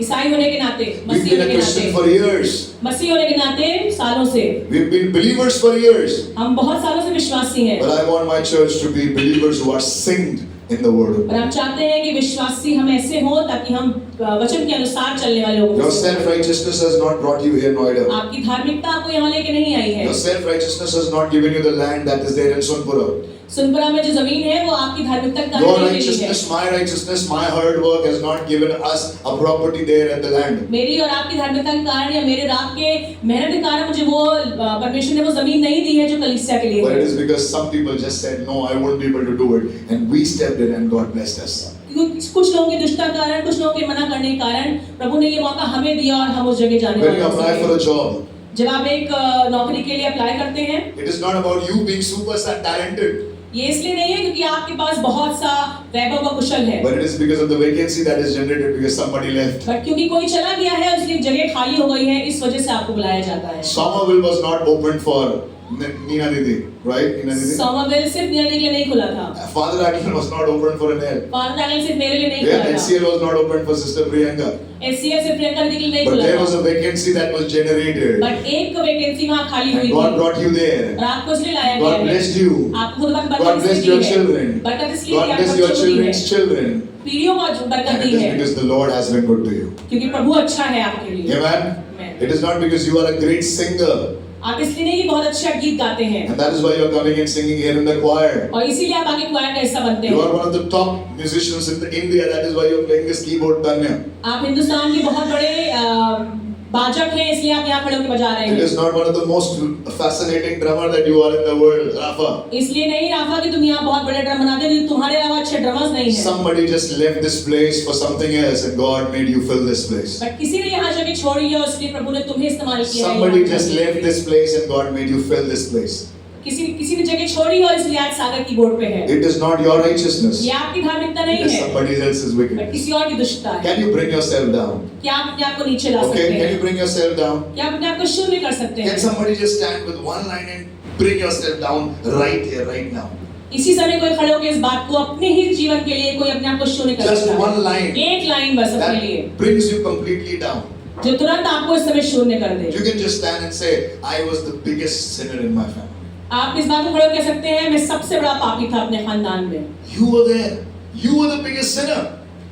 Speaker 1: ईसाई होने के नाते,
Speaker 2: We've
Speaker 1: मसीह
Speaker 2: been
Speaker 1: होने
Speaker 2: a
Speaker 1: के
Speaker 2: Christian
Speaker 1: नाते,
Speaker 2: for years.
Speaker 1: मसीह होने के नाते सालों से,
Speaker 2: We've been believers for years.
Speaker 1: हम बहुत सालों से विश्वासी हैं।
Speaker 2: But I want my church to be believers who are synced in the Word of
Speaker 1: और
Speaker 2: God.
Speaker 1: हम चाहते हैं कि विश्वासी हम ऐसे हो ताकि हम वचन के अनुसार चलने वाले लोग
Speaker 2: Your
Speaker 1: हों।
Speaker 2: self-righteousness has not brought you here, Noida.
Speaker 1: आपकी धार्मिकता आपको यहाँ लेके नहीं आई है।
Speaker 2: Your self-righteousness has not given you the land that is there in Sunpura.
Speaker 1: Sunpura में जो जमीन है वो आपकी धार्मिकता का
Speaker 2: Your
Speaker 1: नहीं मिली है।
Speaker 2: righteousness, my hard work has not given us a property there at the land.
Speaker 1: मेरी और आपकी धार्मिकता के कारण या मेरे रात के मेहनत के कारण मुझे वो परमेश्वर ने वो जमीन नहीं दी है जो कलीसिया के लिए
Speaker 2: But it
Speaker 1: है।
Speaker 2: is because some people just said, no, I won't be able to do it. And we stepped in and God blessed us.
Speaker 1: क्योंकि कुछ लोगों की दुष्टता के कारण, कुछ लोगों के मना करने के कारण प्रभु ने ये मौका हमें दिया और हम उस जगह जाने
Speaker 2: When you
Speaker 1: वाले
Speaker 2: apply for
Speaker 1: हैं।
Speaker 2: a job,
Speaker 1: जब आप एक नौकरी के लिए अप्लाई करते हैं,
Speaker 2: it is not about you being super talented,
Speaker 1: ये इसलिए नहीं है क्योंकि आपके पास बहुत सा वैभव व कुशल है,
Speaker 2: but it is because of the vacancy that is generated because somebody left.
Speaker 1: But क्योंकि कोई चला गया है इसलिए जगह खाली हो गई है, इस वजह से आपको बुलाया जाता है।
Speaker 2: Somerville was not opened for Nina Didi, right? Nina Didi?
Speaker 1: Somervell सिर्फ मेरे लिए नहीं खुला था,
Speaker 2: Father Aguilar was not opened for an heir.
Speaker 1: Father आगल सिर्फ मेरे लिए नहीं
Speaker 2: Yeah,
Speaker 1: खुला था,
Speaker 2: NCL was not opened for Sister Priyanka.
Speaker 1: SCL सिर्फ प्रियंका दीदी के लिए नहीं
Speaker 2: But there
Speaker 1: खुला
Speaker 2: was
Speaker 1: था,
Speaker 2: a vacancy that was generated.
Speaker 1: But एक वैकेंसी वहाँ खाली हुई
Speaker 2: God
Speaker 1: थी
Speaker 2: brought you there.
Speaker 1: और आपको इसलिए लाया
Speaker 2: God
Speaker 1: गया है।
Speaker 2: blessed you.
Speaker 1: आपको खुद
Speaker 2: God
Speaker 1: बरकत
Speaker 2: blessed
Speaker 1: इसलिए
Speaker 2: your
Speaker 1: दी है,
Speaker 2: children.
Speaker 1: बरकत इसलिए
Speaker 2: God
Speaker 1: कि
Speaker 2: blessed
Speaker 1: आपको
Speaker 2: your
Speaker 1: बच्चों को दी है,
Speaker 2: children's children.
Speaker 1: पीढ़ियों को बरकत
Speaker 2: And
Speaker 1: दी
Speaker 2: it is
Speaker 1: है,
Speaker 2: because the Lord has been good to you.
Speaker 1: क्योंकि प्रभु अच्छा है आपके लिए।
Speaker 2: Amen?
Speaker 1: Amen.
Speaker 2: It is not because you are a great singer.
Speaker 1: आप इसलिए नहीं कि बहुत अच्छा गीत गाते हैं
Speaker 2: And that is why you are coming and singing here in the choir.
Speaker 1: और इसीलिए आप आगे क्वायर का हिस्सा बनते
Speaker 2: You
Speaker 1: हैं।
Speaker 2: are one of the top musicians in India. That is why you are playing this keyboard, Tanya.
Speaker 1: आप हिंदुस्तान के बहुत बड़े बाजक हैं इसलिए आप यहाँ खड़े होकर बजा रहे
Speaker 2: It
Speaker 1: हैं।
Speaker 2: is not one of the most fascinating drummer that you are in the world, Rafa.
Speaker 1: इसलिए नहीं राफा कि तुम यहाँ बहुत बड़े ड्रम बनाते हो, क्योंकि तुम्हारे अलावा अच्छे ड्रमर्स नहीं हैं।
Speaker 2: Somebody just left this place for something else and God made you fill this place.
Speaker 1: But किसी ने यहाँ जगह छोड़ी है, इसलिए प्रभु ने तुम्हें इस्तेमाल किया है।
Speaker 2: Somebody just left this place and God made you fill this place.
Speaker 1: किसी ने जगह छोड़ी है और इसलिए आज सागर की बोर्ड पे है।
Speaker 2: It is not your righteousness.
Speaker 1: ये आपकी धार्मिकता नहीं
Speaker 2: It is
Speaker 1: है,
Speaker 2: somebody else's
Speaker 1: बट
Speaker 2: wickedness.
Speaker 1: किसी और की दुष्टता है।
Speaker 2: Can you bring yourself down?
Speaker 1: क्या आप अपने आप को नीचे ला
Speaker 2: Okay,
Speaker 1: सकते
Speaker 2: can you
Speaker 1: हैं?
Speaker 2: bring yourself down?
Speaker 1: क्या आप अपने आप को शून्य कर सकते
Speaker 2: Can
Speaker 1: हैं?
Speaker 2: somebody just stand with one line and bring yourself down right here, right now?
Speaker 1: इसी समय कोई खड़े होकर इस बात को अपने ही जीवन के लिए कोई अपने आप को शून्य कर
Speaker 2: Just
Speaker 1: सकता
Speaker 2: one
Speaker 1: है।
Speaker 2: line.
Speaker 1: एक लाइन बस अपने लिए,
Speaker 2: That brings you completely down.
Speaker 1: जो तुरंत आपको इस समय शून्य कर दे।
Speaker 2: You can just stand and say, I was the biggest sinner in my family.
Speaker 1: आप इस बात को खड़े होकर कह सकते हैं, मैं सबसे बड़ा पापी था अपने खानदान में।
Speaker 2: You were there. You were the biggest sinner.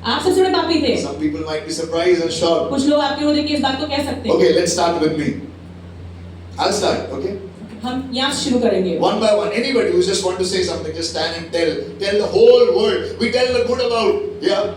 Speaker 1: आप सबसे बड़े पापी थे।
Speaker 2: Some people might be surprised and shocked.
Speaker 1: कुछ लोग आपके मुंह देख के इस बात को कह सकते हैं।
Speaker 2: Okay, let's start with me. I'll start, okay?
Speaker 1: हम यहाँ से शुरू करेंगे।
Speaker 2: One by one, anybody who just want to say something, just stand and tell the whole world. We tell the good about,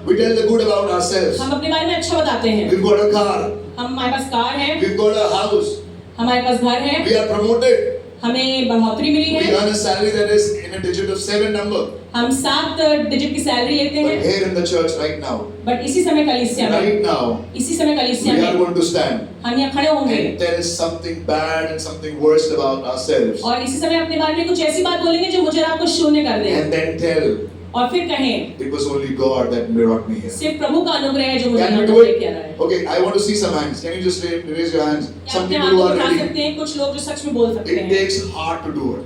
Speaker 2: we tell the good about ourselves.
Speaker 1: हम अपने बारे में अच्छा बताते हैं।
Speaker 2: We've got a car.
Speaker 1: हमारे पास car है,
Speaker 2: We've got a house.
Speaker 1: हमारे पास घर है,
Speaker 2: We are promoted.
Speaker 1: हमें बढ़ोतरी मिली
Speaker 2: We
Speaker 1: है,
Speaker 2: earn a salary that is in a digit of 7 number.
Speaker 1: हम 7 डिजिट की सैलरी लेते
Speaker 2: But
Speaker 1: हैं।
Speaker 2: here in the church right now,
Speaker 1: but इसी समय कलीसिया में,
Speaker 2: right now,
Speaker 1: इसी समय कलीसिया
Speaker 2: we are
Speaker 1: में
Speaker 2: going to stand
Speaker 1: हम यहाँ खड़े होंगे
Speaker 2: and tell something bad and something worse about ourselves.
Speaker 1: और इसी समय अपने बारे में कुछ ऐसी बात बोलेंगे जो मुझे और आपको शून्य कर दे,
Speaker 2: And then tell,
Speaker 1: और फिर कहें
Speaker 2: it was only God that brought me here.
Speaker 1: सिर्फ प्रभु का अनुग्रह है जो मुझे
Speaker 2: Can
Speaker 1: यहाँ
Speaker 2: we
Speaker 1: तक
Speaker 2: do
Speaker 1: लेके आ
Speaker 2: it?
Speaker 1: रहा है।
Speaker 2: Okay, I want to see some hands. Can you just raise your hands?
Speaker 1: क्या
Speaker 2: Some
Speaker 1: अपने
Speaker 2: people who
Speaker 1: हाथों
Speaker 2: are
Speaker 1: को उठा
Speaker 2: ready.
Speaker 1: सकते हैं, कुछ लोग जो सच में बोल सकते
Speaker 2: It
Speaker 1: हैं।
Speaker 2: takes heart to do it.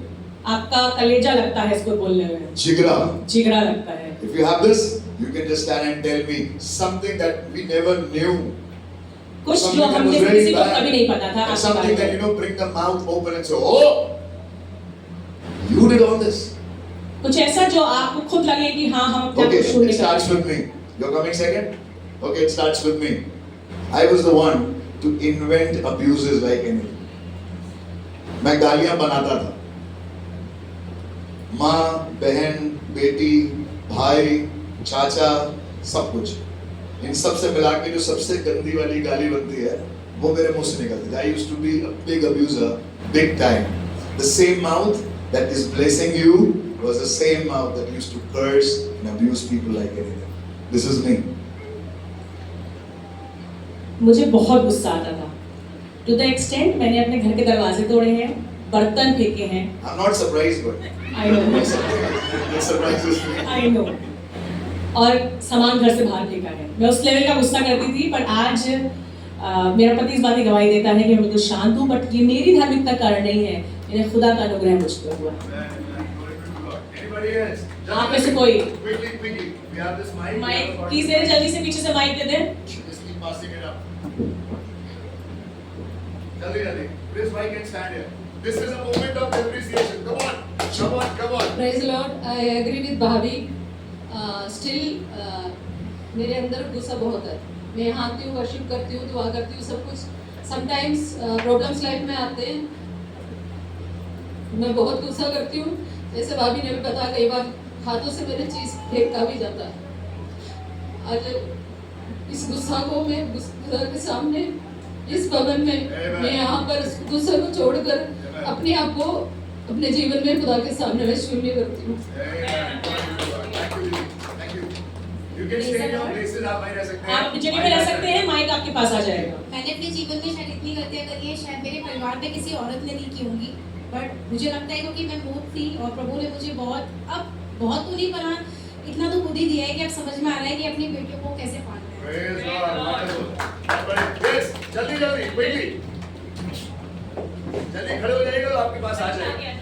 Speaker 1: आपका कलेजा लगता है इसको बोलने में,
Speaker 2: Jigra.
Speaker 1: जिगरा लगता है।
Speaker 2: If you have this, you can just stand and tell me something that we never knew.
Speaker 1: कुछ
Speaker 2: Something
Speaker 1: जो
Speaker 2: that
Speaker 1: हमने
Speaker 2: was very
Speaker 1: किसी को
Speaker 2: bad.
Speaker 1: कभी नहीं पता था
Speaker 2: And
Speaker 1: आपके
Speaker 2: something
Speaker 1: बारे
Speaker 2: that
Speaker 1: में।
Speaker 2: bring the mouth open and say, oh, you did all this.
Speaker 1: कुछ ऐसा जो आपको खुद लगे कि हाँ हम अपने आप
Speaker 2: Okay,
Speaker 1: को शून्य
Speaker 2: it
Speaker 1: कर
Speaker 2: starts
Speaker 1: रहे
Speaker 2: with me. You're coming second? Okay, it starts with me. I was the one to invent abuses like anything. मैं गालियां बनाता था। माँ, बहन, बेटी, भाई, चाचा, सब कुछ। इन सब से मिला के जो सबसे गंदी वाली गाली बनती है, वो मेरे मुंह से निकलती है। I used to be a big abuser, big time. The same mouth that is blessing you was the same mouth that used to curse and abuse people like anything. This is me.
Speaker 1: मुझे बहुत गुस्सा आता था, to the extent मैंने अपने घर के दरवाजे तोड़े हैं, बर्तन फेंके हैं।
Speaker 2: I'm not surprised, but
Speaker 1: I know,
Speaker 2: it surprises me.
Speaker 1: I know, और सामान घर से बाहर फेंका है। मैं उस लेवल का गुस्सा करती थी, पर आज मेरा पति इस बात की गवाही देता है कि मैं बिल्कुल शांत हूँ, बट ये मेरी धार्मिकता का कारण नहीं है, मेरे खुदा का अनुग्रह मुझ पर हुआ है।
Speaker 2: Anybody else?
Speaker 1: आप में से कोई
Speaker 2: Quickly, quickly. We have this mic.
Speaker 1: Mic please दे, जल्दी से पीछे से माइक दे दें।
Speaker 2: Just keep passing it up. Jaldi, jaldi. This mic can stand here. This is a moment of appreciation. Come on, come on, come on.
Speaker 3: Praise the Lord. I agree with भाभी. Still मेरे अंदर गुस्सा बहुत है। मैं यहाँ आती हूँ, वर्शिप करती हूँ, दुआ करती हूँ, सब कुछ। Sometimes problems लाइफ में आते हैं। मैं बहुत गुस्सा करती हूँ। जैसे भाभी ने भी बताया, कई बार हाथों से मेरे चीज फेंका भी जाता है। आज इस गुस्सा को मैं खुदा के सामने इस भवन में मैं यहाँ पर इस गुस्से को छोड़कर अपने आप को अपने जीवन में खुदा के सामने मैं शून्य करती हूँ।
Speaker 2: Thank you. You can stay in your places. आप वहीं रह सकते हैं।
Speaker 1: आप अपनी जगह पे रह सकते हैं, माइक आपके पास आ जाएगा।
Speaker 4: मैंने अपने जीवन में शायद इतनी गलतियां करी है, शायद मेरे परिवार में किसी औरत ने नहीं की होंगी, बट मुझे लगता है क्योंकि मैं मूर्ख थी और प्रभु ने मुझे बहुत तो नहीं पढ़ा, इतना तो खुद ही दिया है कि अब समझ में आ रहा है कि अपनी बेटियों को कैसे पालना है।
Speaker 2: Praise God. Wonderful. Yes, जल्दी जल्दी, quickly. जल्दी खड़े हो जाइएगा तो आपके पास आ जाएगा।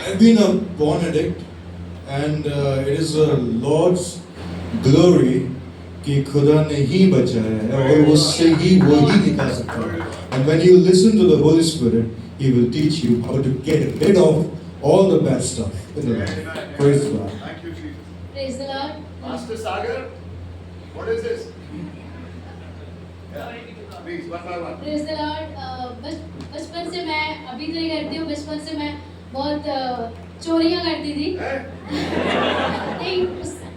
Speaker 5: I've been a born addict, and it is the Lord's glory कि खुदा ने ही बचाया है और उससे ही वो ही निकाल सकता है. And when you listen to the Holy Spirit, He will teach you how to get rid of all the bad stuff in the life. Praise God.
Speaker 2: Thank you, Jesus.
Speaker 4: Praise the Lord.
Speaker 2: Pastor Sagar, what is this? Yeah. Please, one by one.
Speaker 4: Praise the Lord. बचपन से मैं अभी तो ये करती हूँ, बचपन से मैं बहुत चोरियाँ करती थी।
Speaker 2: हैं?
Speaker 4: नहीं,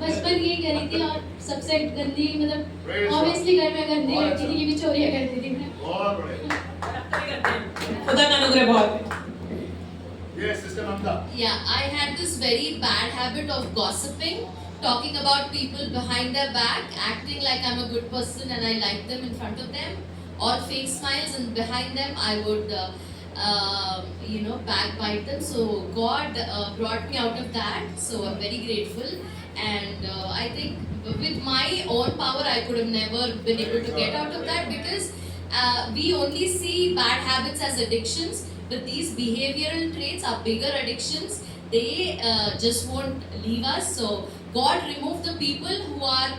Speaker 4: बचपन यही करी थी और सबसे गंदी मतलब
Speaker 2: Praise God.
Speaker 4: ऑब्वियसली घर में गंदी
Speaker 2: बहुत
Speaker 4: लड़की थी क्योंकि चोरियां करती थी मैं।
Speaker 2: बहुत बढ़िया।
Speaker 1: खुदा का अनुग्रह बहुत है।
Speaker 2: Yes, Sister Mamta.
Speaker 6: Yeah, I had this very bad habit of gossiping, talking about people behind their back, acting like I'm a good person and I like them in front of them, all fake smiles, and behind them I would, backbite them. So God brought me out of that. So I'm very grateful, and I think with my own power I could have never been able to get out of that, because we only see bad habits as addictions. But these behavioral traits are bigger addictions. They just won't leave us. So God removed the people who are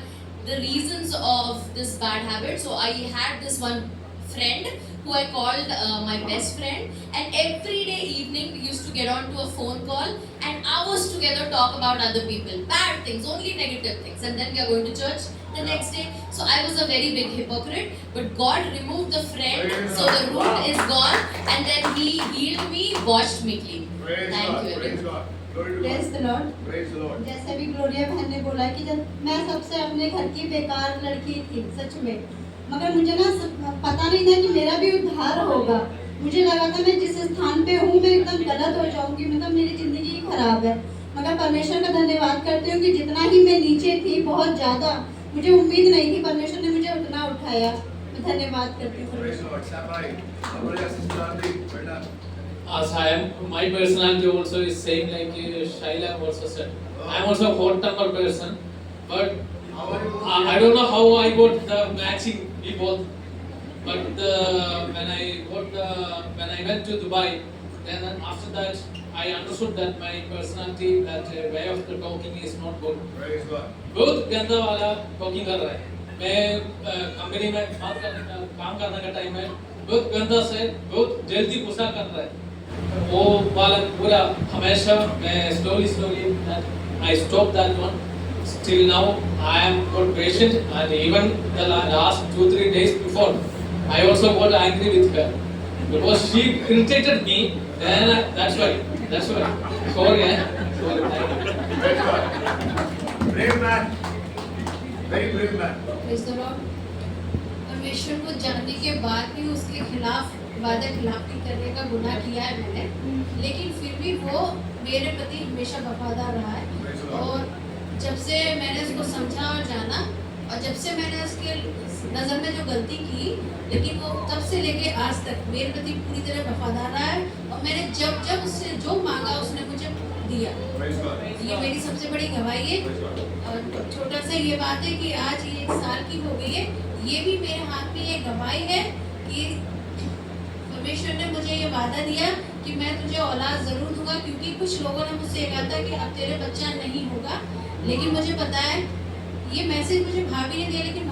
Speaker 6: the reasons of this bad habit. So I had this one friend who I called my best friend, and every day evening we used to get onto a phone call and hours together talk about other people, bad things, only negative things, and then we are going to church the next day. So I was a very big hypocrite, but God removed the friend, so the root is gone, and then He healed me, washed me clean.
Speaker 2: Praise
Speaker 6: Thank
Speaker 2: God.
Speaker 6: you
Speaker 2: Praise
Speaker 6: again.
Speaker 2: God. Glory to
Speaker 7: Praise
Speaker 2: God.
Speaker 7: the Lord.
Speaker 2: Praise the Lord.
Speaker 7: जैसे भी Gloria बहन ने बोला कि जब मैं सबसे अपने घर की बेकार लड़की थी सच में, मगर मुझे ना पता नहीं था कि मेरा भी उद्धार होगा। मुझे लगा था मैं जिस स्थान पे हूँ मैं एकदम गलत हो जाऊंगी, मतलब मेरी जिंदगी ही खराब है। मगर परमेश्वर का धन्यवाद करती हूँ कि जितना ही मैं नीचे थी, बहुत ज़्यादा मुझे उम्मीद नहीं थी, परमेश्वर ने मुझे उतना उठाया। मैं धन्यवाद करती हूँ।
Speaker 2: Praise the Lord. Samurai. Samurai, Sister Auntie. Beta.
Speaker 8: As I am, my personality also is same like Shaila also said. I am also a hot-tempered person, but
Speaker 2: How are you?
Speaker 8: I don't know how I got the matching we both. But when I went to Dubai, then after that I understood that my personality, that way of the talking is not good.
Speaker 2: Praise God.
Speaker 8: बहुत गंदा वाला talking कर रहा है। मैं company में काम करने का टाइम है, बहुत गंदा से बहुत जल्दी गुस्सा कर रहा है। वो वाला पूरा हमेशा मैं slowly I stopped that one. Still now I am got patient, and even the last 2-3 days before I also got angry with her because she irritated me. Then that's why. Sorry.
Speaker 2: Praise God. Brave man. Very brave man.
Speaker 4: Praise the Lord. परमेश्वर को जानने के बाद भी उसके खिलाफ वादा खिलाफी करने का गुनाह किया है मैंने, लेकिन फिर भी वो मेरे प्रति हमेशा वफादार रहा है। और जब से मैंने उसको समझा और जाना, और जब से मैंने उसके नज़र में जो गलती की, लेकिन वो तब से लेके आज तक मेरे प्रति पूरी तरह वफादार रहा है। और मैंने जब उससे जो मांगा उसने मुझे दिया।
Speaker 2: Praise God.
Speaker 4: ये मेरी सबसे बड़ी गवाही है।
Speaker 2: Praise God.
Speaker 4: और छोटा सा ये बात है कि आज ये 1 साल की हो गई है, ये भी मेरे हाथ में ये गवाही है कि परमेश्वर ने मुझे ये वादा दिया कि मैं तुझे औलाद जरूर दूंगा। क्योंकि कुछ लोगों ने मुझसे ये कहा था कि अब तेरे बच्चा नहीं होगा, लेकिन मुझे पता है ये मैसेज मुझे भाभी ने दिया, लेकिन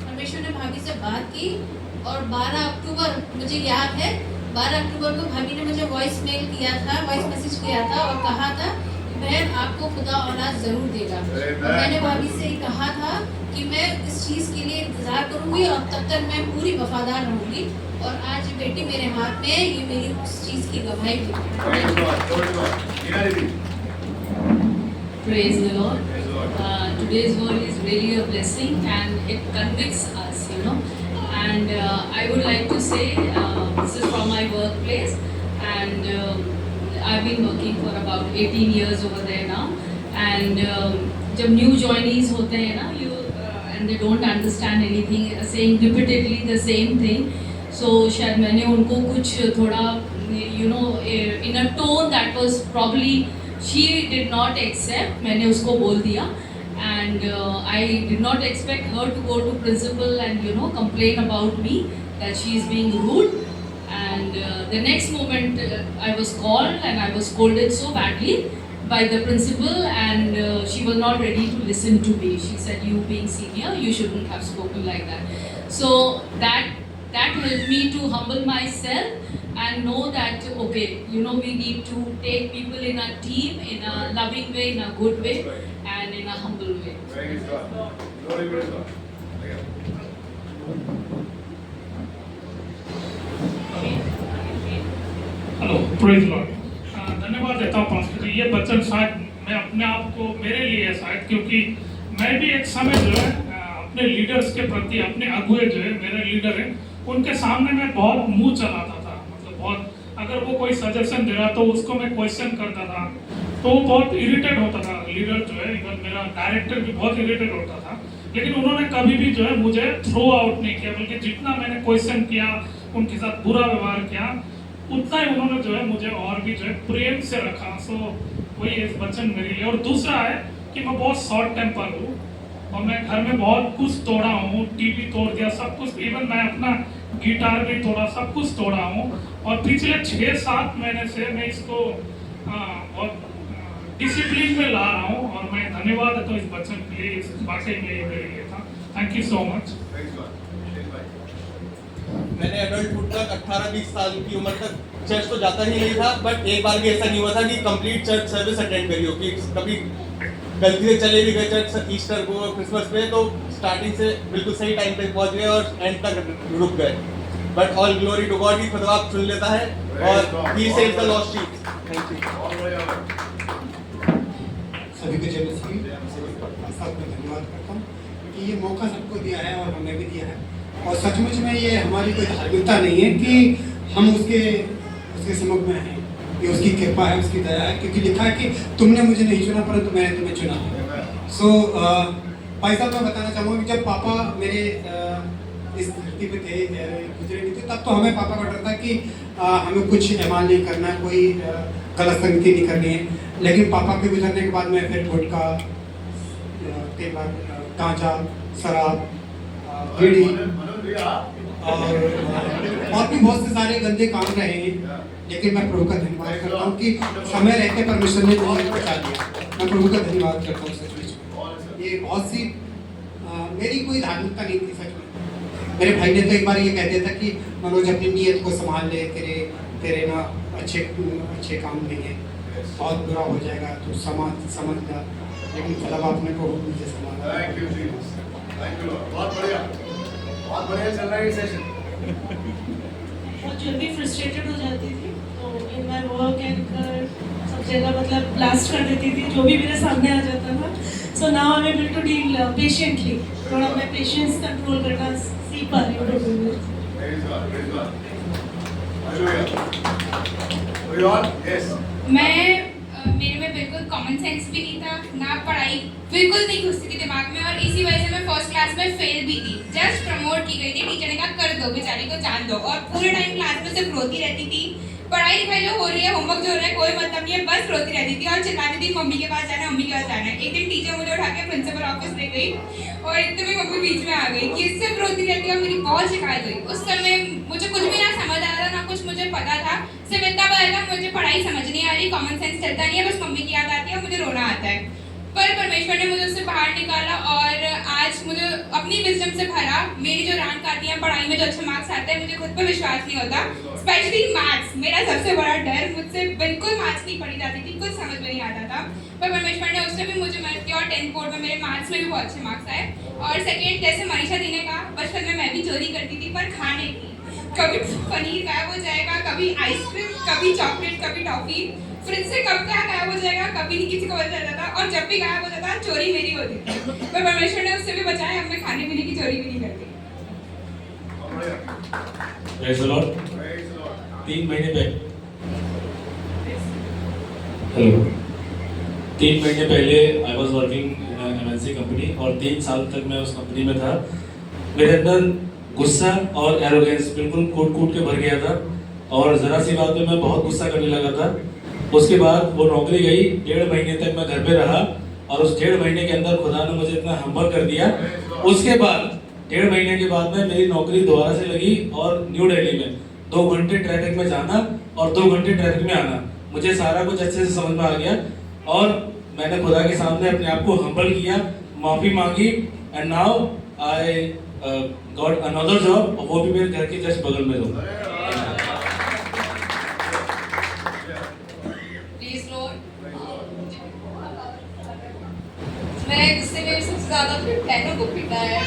Speaker 4: परमेश्वर ने भाभी से बात की। और 12 अक्टूबर मुझे याद है, 12 अक्टूबर को भाभी ने मुझे वॉइस मैसेज किया था और कहा था कि बहन आपको खुदा औलाद जरूर देगा। और मैंने भाभी से कहा था कि मैं इस चीज़ के लिए इंतज़ार करूंगी और तब तक मैं पूरी वफादार रहूंगी। और आज ये बेटी मेरे हाथ में है, ये मेरी उस चीज़ की गवाही भी है।
Speaker 2: Praise God. Glory to God. Inarity.
Speaker 9: Praise the Lord.
Speaker 2: Praise the Lord.
Speaker 9: Today's word is really a blessing and it convicts us, And I would like to say, this is from my workplace, and I've been working for about 18 years over there now. And जब new joinees होते हैं ना, and they don't understand anything, saying repeatedly the same thing. So शायद मैंने उनको कुछ थोड़ा, in a tone that was probably she did not accept, मैंने उसको बोल दिया. And I did not expect her to go to principal and complain about me that she is being rude. And the next moment I was called and I was scolded so badly by the principal, and she was not ready to listen to me. She said, you being senior, you shouldn't have spoken like that. So that helped me to humble myself and know that, okay, we need to take people in a team, in a loving way, in a good way, and in a humble way.
Speaker 2: Praise God. Glory to God.
Speaker 10: Hello, praise Lord. धन्यवाद देता हूँ pastor जी। ये वचन शायद मैं अपने आप को मेरे लिए है शायद, क्योंकि मैं मैं भी एक समय जो है अपने लीडर्स के प्रति, अपने अगुए जो है मेरे लीडर हैं, उनके सामने मैं बहुत मुंह चलाता था। मतलब बहुत, अगर वो कोई सजेशन दे रहा तो उसको मैं क्वेश्चन करता था, तो वो बहुत इरिटेट होता था। लीडर जो है, इवन मेरा डायरेक्टर भी बहुत इरिटेट होता था। लेकिन उन्होंने कभी भी जो है मुझे थ्रो आउट नहीं किया, बल्कि जितना मैंने क्वेश्चन किया, उनके साथ बुरा व्यवहार किया, उतना ही उन्होंने जो है मुझे और भी जो है प्रेम से रखा। सो वही एक वचन मेरे लिए। और दूसरा है कि मैं बहुत शॉर्ट टेम्पर हूँ और मैं घर में बहुत कुछ तोड़ा हूँ, टीवी तोड़ दिया, सब कुछ, इवन मैं अपना गिटार भी तोड़ा, सब कुछ तोड़ा हूँ। और पिछले 6-7 महीने से मैं इसको बहुत डिसिप्लिन में ला रहा हूँ। और मैं धन्यवाद तो इस वचन के लिए, इस वाकई में ये मेरे लिए था। Thank you so much.
Speaker 11: मैंने एडल्टहुड तक 18-20 साल की उम्र तक चर्च तो जाता ही नहीं था, बट एक बार भी ऐसा नहीं हुआ था कि कंप्लीट चर्च सर्विस अटेंड करी हो। कि कभी गलती से चले भी गए चर्च ईस्टर को, क्रिसमस पे, तो स्टार्टिंग से बिल्कुल सही टाइम पे पहुंच गए और एंड तक रुक गए। But all glory to God, खुदा आप चुन लेता है और ही saves the lost sheep. Thank you.
Speaker 12: सभी को जय मसीह। सबको धन्यवाद करता हूँ कि ये मौका सबको दिया है और हमें भी दिया है। और सचमुच में ये हमारी कोई धार्मिकता नहीं है कि हम उसके सम्मुख में हैं। ये उसकी कृपा है, उसकी दया है, क्योंकि लिखा है कि तुमने मुझे नहीं चुना परंतु मैंने तुम्हें चुना। सो भाई साहब, मैं बताना चाहूँगा कि जब पापा मेरे इस धरती पे थे, गुजरे नहीं थे, तब तो हमें पापा का डर था कि हमें कुछ ऐमाल नहीं करना है, कोई गलत संगति नहीं करनी है। लेकिन पापा के गुजरने के बाद मैं फिर गुटखा, तेवर, गांजा, शराब, बीड़ी और भी बहुत से सारे गंदे काम रहे हैं। लेकिन मैं प्रभु का धन्यवाद करता हूँ कि समय रहते परमेश्वर ने मुझे बचा लिया। मैं प्रभु का धन्यवाद करता हूँ सचमुच। ये बहुत सी मेरी कोई धार्मिकता नहीं थी सच में। मेरे भाई ने तो एक बार ये कह दिया था कि मनोज अपनी नीयत को संभाल ले, तेरे ना अच्छे काम नहीं है, बहुत बुरा हो जाएगा, तो समझ जा। लेकिन खुदा बाप ने प्रभु मुझे संभाला।
Speaker 2: Thank you Jesus, thank you Lord. बहुत बढ़िया चल रहा है ये सेशन।
Speaker 13: बहुत जल्दी फ्रस्ट्रेटेड हो जाती थी, तो इन माय वर्क एंड सब जगह मतलब ब्लास्ट कर देती थी जो भी मेरे सामने आ जाता था। So now I am able to deal patiently. थोड़ा मैं पेशेंस कंट्रोल करना सीख पा रही हूँ।
Speaker 14: मेरे में बिल्कुल कॉमन सेंस भी नहीं था, ना पढ़ाई बिल्कुल नहीं घुसती थी दिमाग में, और इसी वजह से मैं फर्स्ट क्लास में फेल भी थी। जस्ट प्रमोट की गई थी, टीचर ने कहा कर दो, बेचारी को जान दो, और पूरे टाइम क्लास में सिर्फ रोती रहती थी। पढ़ाई लिखाई जो हो रही है, होमवर्क जो हो रहा है, कोई मतलब नहीं है, बस रोती रहती थी और चिल्लाती थी मम्मी के पास जाना है, मम्मी के पास जाना है। एक दिन टीचर मुझे उठा के प्रिंसिपल ऑफिस ले गई और एकदम ही मम्मी बीच में आ गई कि सिर्फ रोती रहती है, और मेरी बहुत शिकायत हुई। उस समय मुझे कुछ भी ना समझ आ रहा, ना कुछ मुझे पता था, सिर्फ इतना पता था मुझे पढ़ाई समझ नहीं आ रही, कॉमन सेंस चलता नहीं है, बस मम्मी की याद आती है और मुझे रोना आता है। पर परमेश्वर ने मुझे उससे बाहर निकाला और आज मुझे अपनी विजडम से भरा। मेरी जो रैंक आती है पढ़ाई में, जो अच्छे मार्क्स आते हैं, मुझे खुद पर विश्वास नहीं होता, स्पेशली मैथ्स। मेरा सबसे बड़ा डर, मुझसे बिल्कुल मैथ्स नहीं पढ़ी जाती थी, कुछ समझ में नहीं आता था। पर परमेश्वर ने उससे भी मुझे मदद की और 10th बोर्ड में मेरे मैथ्स में भी बहुत अच्छे मार्क्स आए। और सेकेंड, जैसे मनीषा दी ने कहा, बचपन में मैं भी चोरी करती थी, पर खाने की। कभी पनीर गायब हो जाएगा, कभी आइसक्रीम, कभी चॉकलेट, कभी टॉफी, फ्रिज से कब क्या गायब हो जाएगा कभी नहीं किसी को पता चलता था, और जब भी गायब हो जाता चोरी मेरी होती थी। पर परमेश्वर ने उससे भी बचाया, अब मैं खाने पीने की चोरी भी नहीं करती।
Speaker 15: Praise the Lord. 3 महीने पहले I was working in MNC company और 3 साल तक मैं उस कंपनी में था। मेरे अंदर गुस्सा और एरोगेंस बिल्कुल कूट के भर गया था और ज़रा सी बात पे मैं बहुत गुस्सा करने लगा था। उसके बाद वो नौकरी गई, 1.5 महीने तक मैं घर पे रहा और उस 1.5 महीने के अंदर खुदा ने मुझे इतना हम्बल कर दिया। उसके बाद 1.5 महीने के बाद में मेरी नौकरी दोबारा से लगी और न्यू दिल्ली में 2 घंटे ट्रैफिक में जाना और 2 घंटे ट्रैफिक में आना, मुझे सारा कुछ अच्छे से समझ में आ गया और मैंने खुदा के सामने अपने आप को हम्बल किया, माफ़ी मांगी and now I got another job, और वो भी मेरे घर के जस्ट बगल में हो।
Speaker 6: मेरे गुस्से में सबसे ज़्यादा अपने बहनों को पीटा है।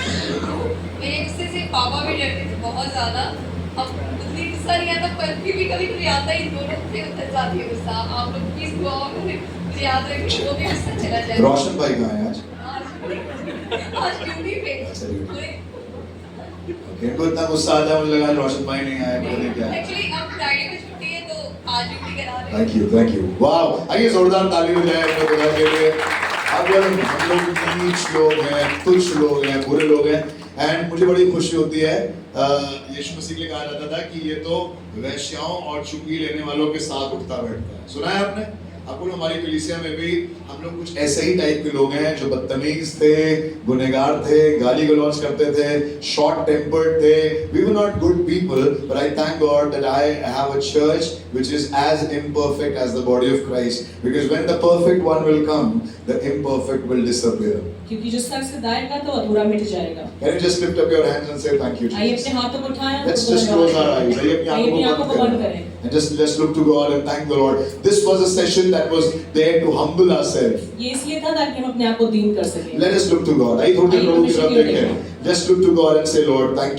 Speaker 6: मेरे गुस्से से पापा भी डरते थे बहुत ज़्यादा। अब उतनी गुस्सा नहीं आता, पर फिर भी कभी कभी आता है, इन दोनों से उतर जाती है गुस्सा। आप लोग प्लीज़ दुआ में मुझे याद रखें, वो भी गुस्सा चला जाए।
Speaker 2: रोशन भाई कहाँ है आज?
Speaker 6: आज ड्यूटी पे
Speaker 2: इनको इतना गुस्सा आता है, मुझे लगा रोशन भाई नहीं आए, पता नहीं क्या है।
Speaker 6: एक्चुअली अब फ्राइडे को छुट्टी है तो आज ड्यूटी करा रहे हैं।
Speaker 2: थैंक यू वाह, आइए जोरदार ताली हो जाए अपने खुदा के लिए। अब यार हम लोग नीच लोग हैं, तुच्छ लोग हैं, बुरे लोग हैं, एंड मुझे बड़ी खुशी होती है। यीशु मसीह के लिए कहा जाता था कि ये तो वैश्याओं और चुंगी लेने वालों के साथ उठता बैठता है। सुना है आपने? आपको हमारी कलीसिया में भी हम लोग कुछ ऐसे ही टाइप के लोग हैं जो बदतमीज थे, गुनहगार थे, गाली गलौज करते थे, शॉर्ट टेम्पर्ड थे। We were not good people, but I thank God that I have a church which is as imperfect as the body of Christ. Because when the perfect one will come, the imperfect will disappear.
Speaker 1: क्योंकि जो sir से दाएगा तो अधूरा मिट जाएगा।
Speaker 2: Can you just lift up your hands and say thank you,
Speaker 1: आइए
Speaker 2: Jesus?
Speaker 1: अपने हाथों को उठाएं।
Speaker 2: Let's just close our eyes. आइए अपनी आंखों को बंद करें। And just look to God and thank the Lord. This was a session that was there to humble ourselves.
Speaker 1: ये इसलिए था ताकि हम अपने आप को दीन कर सकें।
Speaker 2: Let us look to God. आइए थोड़ी देर प्रभु की तरफ देखें। Just look to God and say, Lord, thank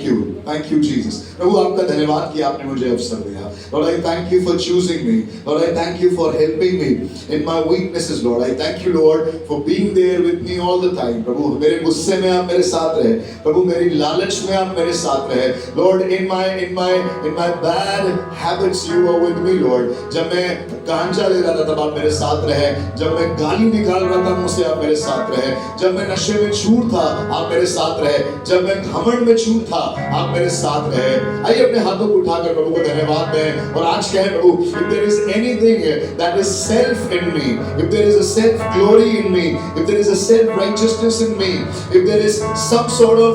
Speaker 2: you, Jesus. प्रभु आपका धन्यवाद कि आपने मुझे अवसर दिया। Lord, I thank you for choosing me. Lord, I thank you for helping me in my weaknesses. Lord, I thank you, Lord, for being there with me all the time. प्रभु मेरे गुस्से में आप मेरे साथ रहे। प्रभु मेरी लालच में आप मेरे साथ रहे। Lord, in my bad habits, you were with me, Lord. जब मैं गांजा ले रहा था तब आप मेरे साथ रहे। जब मैं गाली निकाल रहा था मुझसे आप मेरे साथ रहे। जब मैं नशे में चूर था आप मेरे साथ रहे। जब मैं घमंड में चूर था आप मेरे साथ रहे। आइए अपने हाथों को उठाकर प्रभु को धन्यवाद दें और आज कहें, प्रभु, if there is anything that is self in me, if there is a self glory in me, if there is a self righteousness in me, if there is some sort of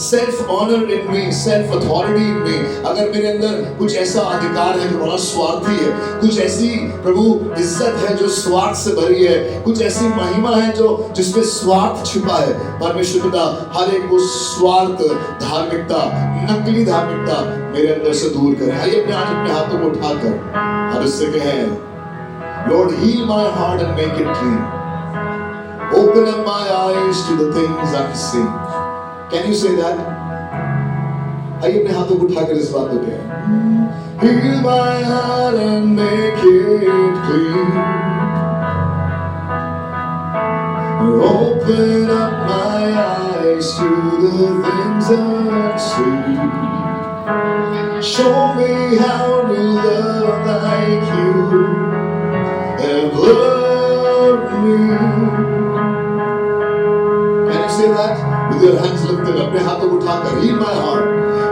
Speaker 2: self honor in me, self authority in me, अगर मेरे अंदर कुछ ऐसा अधिकार है जो बड़ा स्वार्थी है, कुछ ऐसी प्रभु इज्जत है जो स्वार्थ से भरी है, कुछ ऐसी महिमा है जो जिसमें स्वार्थ छिपा है, परमेश्वर पिता हर एक को स्वार्थ, धार्मिकता, नकली धार्मिकता मेरे अंदर से दूर करें। आइए अपने आज अपने हाथों को उठाकर और उससे कहें, Lord, heal my heart and make it clean. Open up my eyes to the things unseen. Can you say that? आइए अपने हाथों को उठाकर इस बात को कहें, Heal my heart and make it clean. Open up my eyes to the things unseen. Show me how to love like you have loved me. Can you say that? With your hands lifted, अपने हाथों को उठाकर, Heal my heart.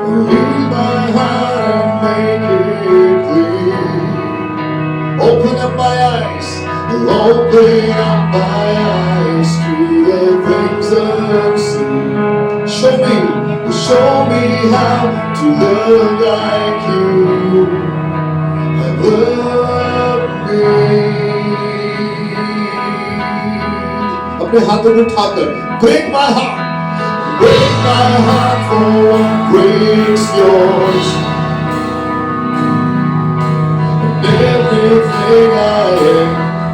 Speaker 2: Heal my heart and make it clean. Open up my eyes. Open up my eyes to the things unseen. Show me how to love like you have loved me. अपने हाथों को उठाकर, break my heart for what breaks yours. And everything I am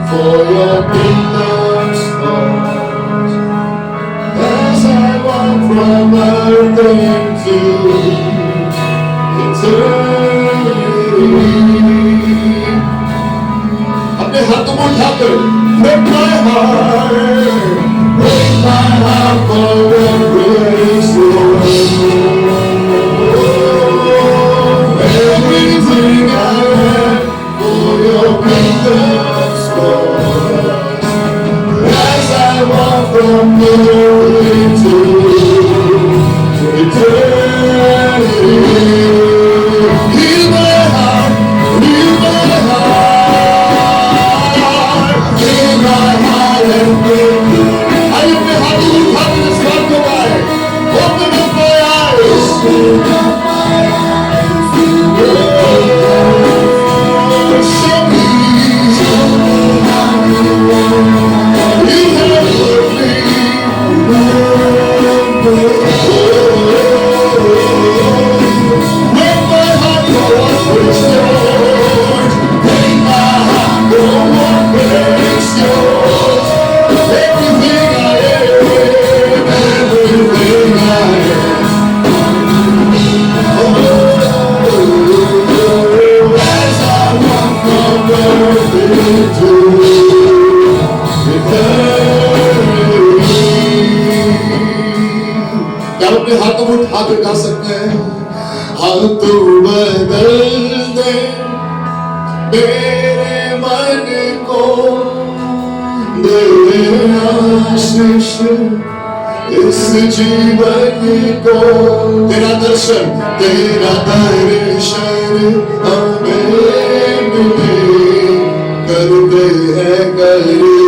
Speaker 2: for your kingdom's cause. As I walk from earth into eternity. अपने हाथों को उठाकर, break my heart for what breaks yours. Everything I have for your kingdom's cause. As I walk from earth into eternity. Heal my heart, heal my heart, heal my heart and make it. आइए अपने हाथों को उठाकर इस बात को गाएं, Open up my eyes. Open up my eyes. Show me how you have loved me. Break my heart for what breaks yours. Break my heart for what breaks yours. Everything I am, everything I am. अपने हाथों को उठा कर गा सकते हैं। हाँ तू बदल दे मेरे मन को, दे आशीष इस जीवन को। तेरा दर्शन हमें मिले, करते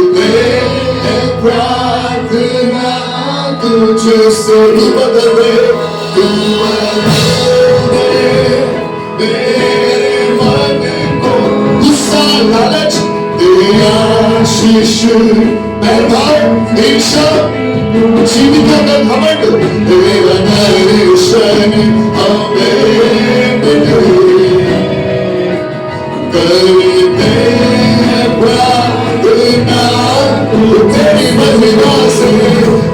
Speaker 2: हैं प्रार्थना तुझसे। तू बदल दे, तू बदल दे मेरे मन को। गुस्सा लालच तेरा आशीष, बैरभाव ईर्ष्या जीविका का घमंड, तेरा दर्शन हमें मिले, करते हैं प्रार्थना तेरी महिमा से,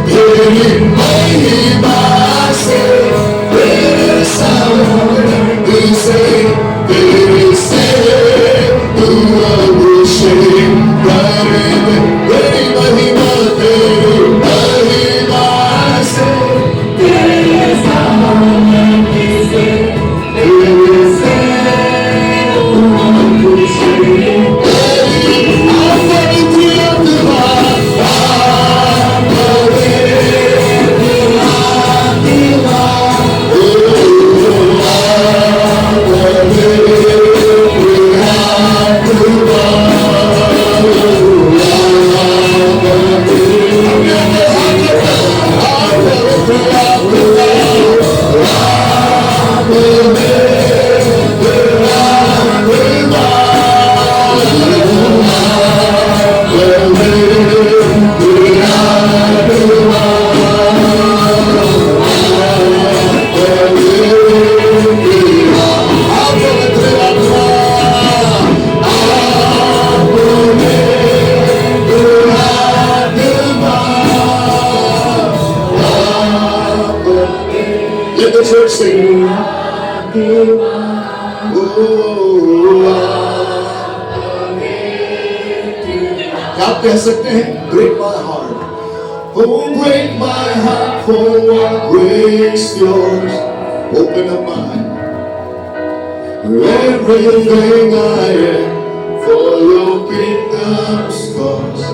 Speaker 2: तेरी महिमा से, तेरे सामने से, तेरे से तू अभिषेक कर दे। तेरी महिमा, तेरी महिमा से, तेरे सामने से, तेरे से तू अभिषेक। तेरी आफत Let the church sing. आप कह सकते हैं break my heart, oh break my heart for what breaks yours. Open up mine, everything I am for your kingdom's cause.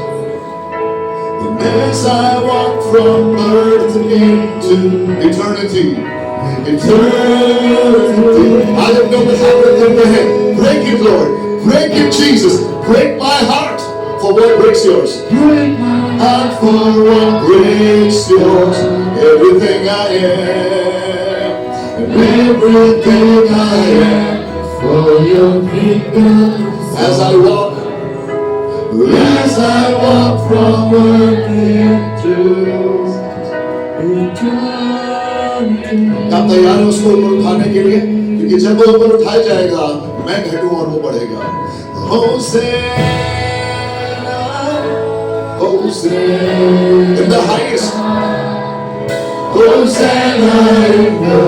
Speaker 2: And as I walk from birth into eternity, I don't know what happened in my head. Break it, Lord. Break it, Jesus. Break my heart for what breaks yours. Break my heart for what breaks yours. Everything I am, and everything I am for your kingdom. As I walk from earth into आप तैयार हो उसको ऊपर उठाने के लिए? क्योंकि जब वो ऊपर उठाया जाएगा मैं घटूं और वो बढ़ेगा। Hosanna, Hosanna in the highest, Hosanna in the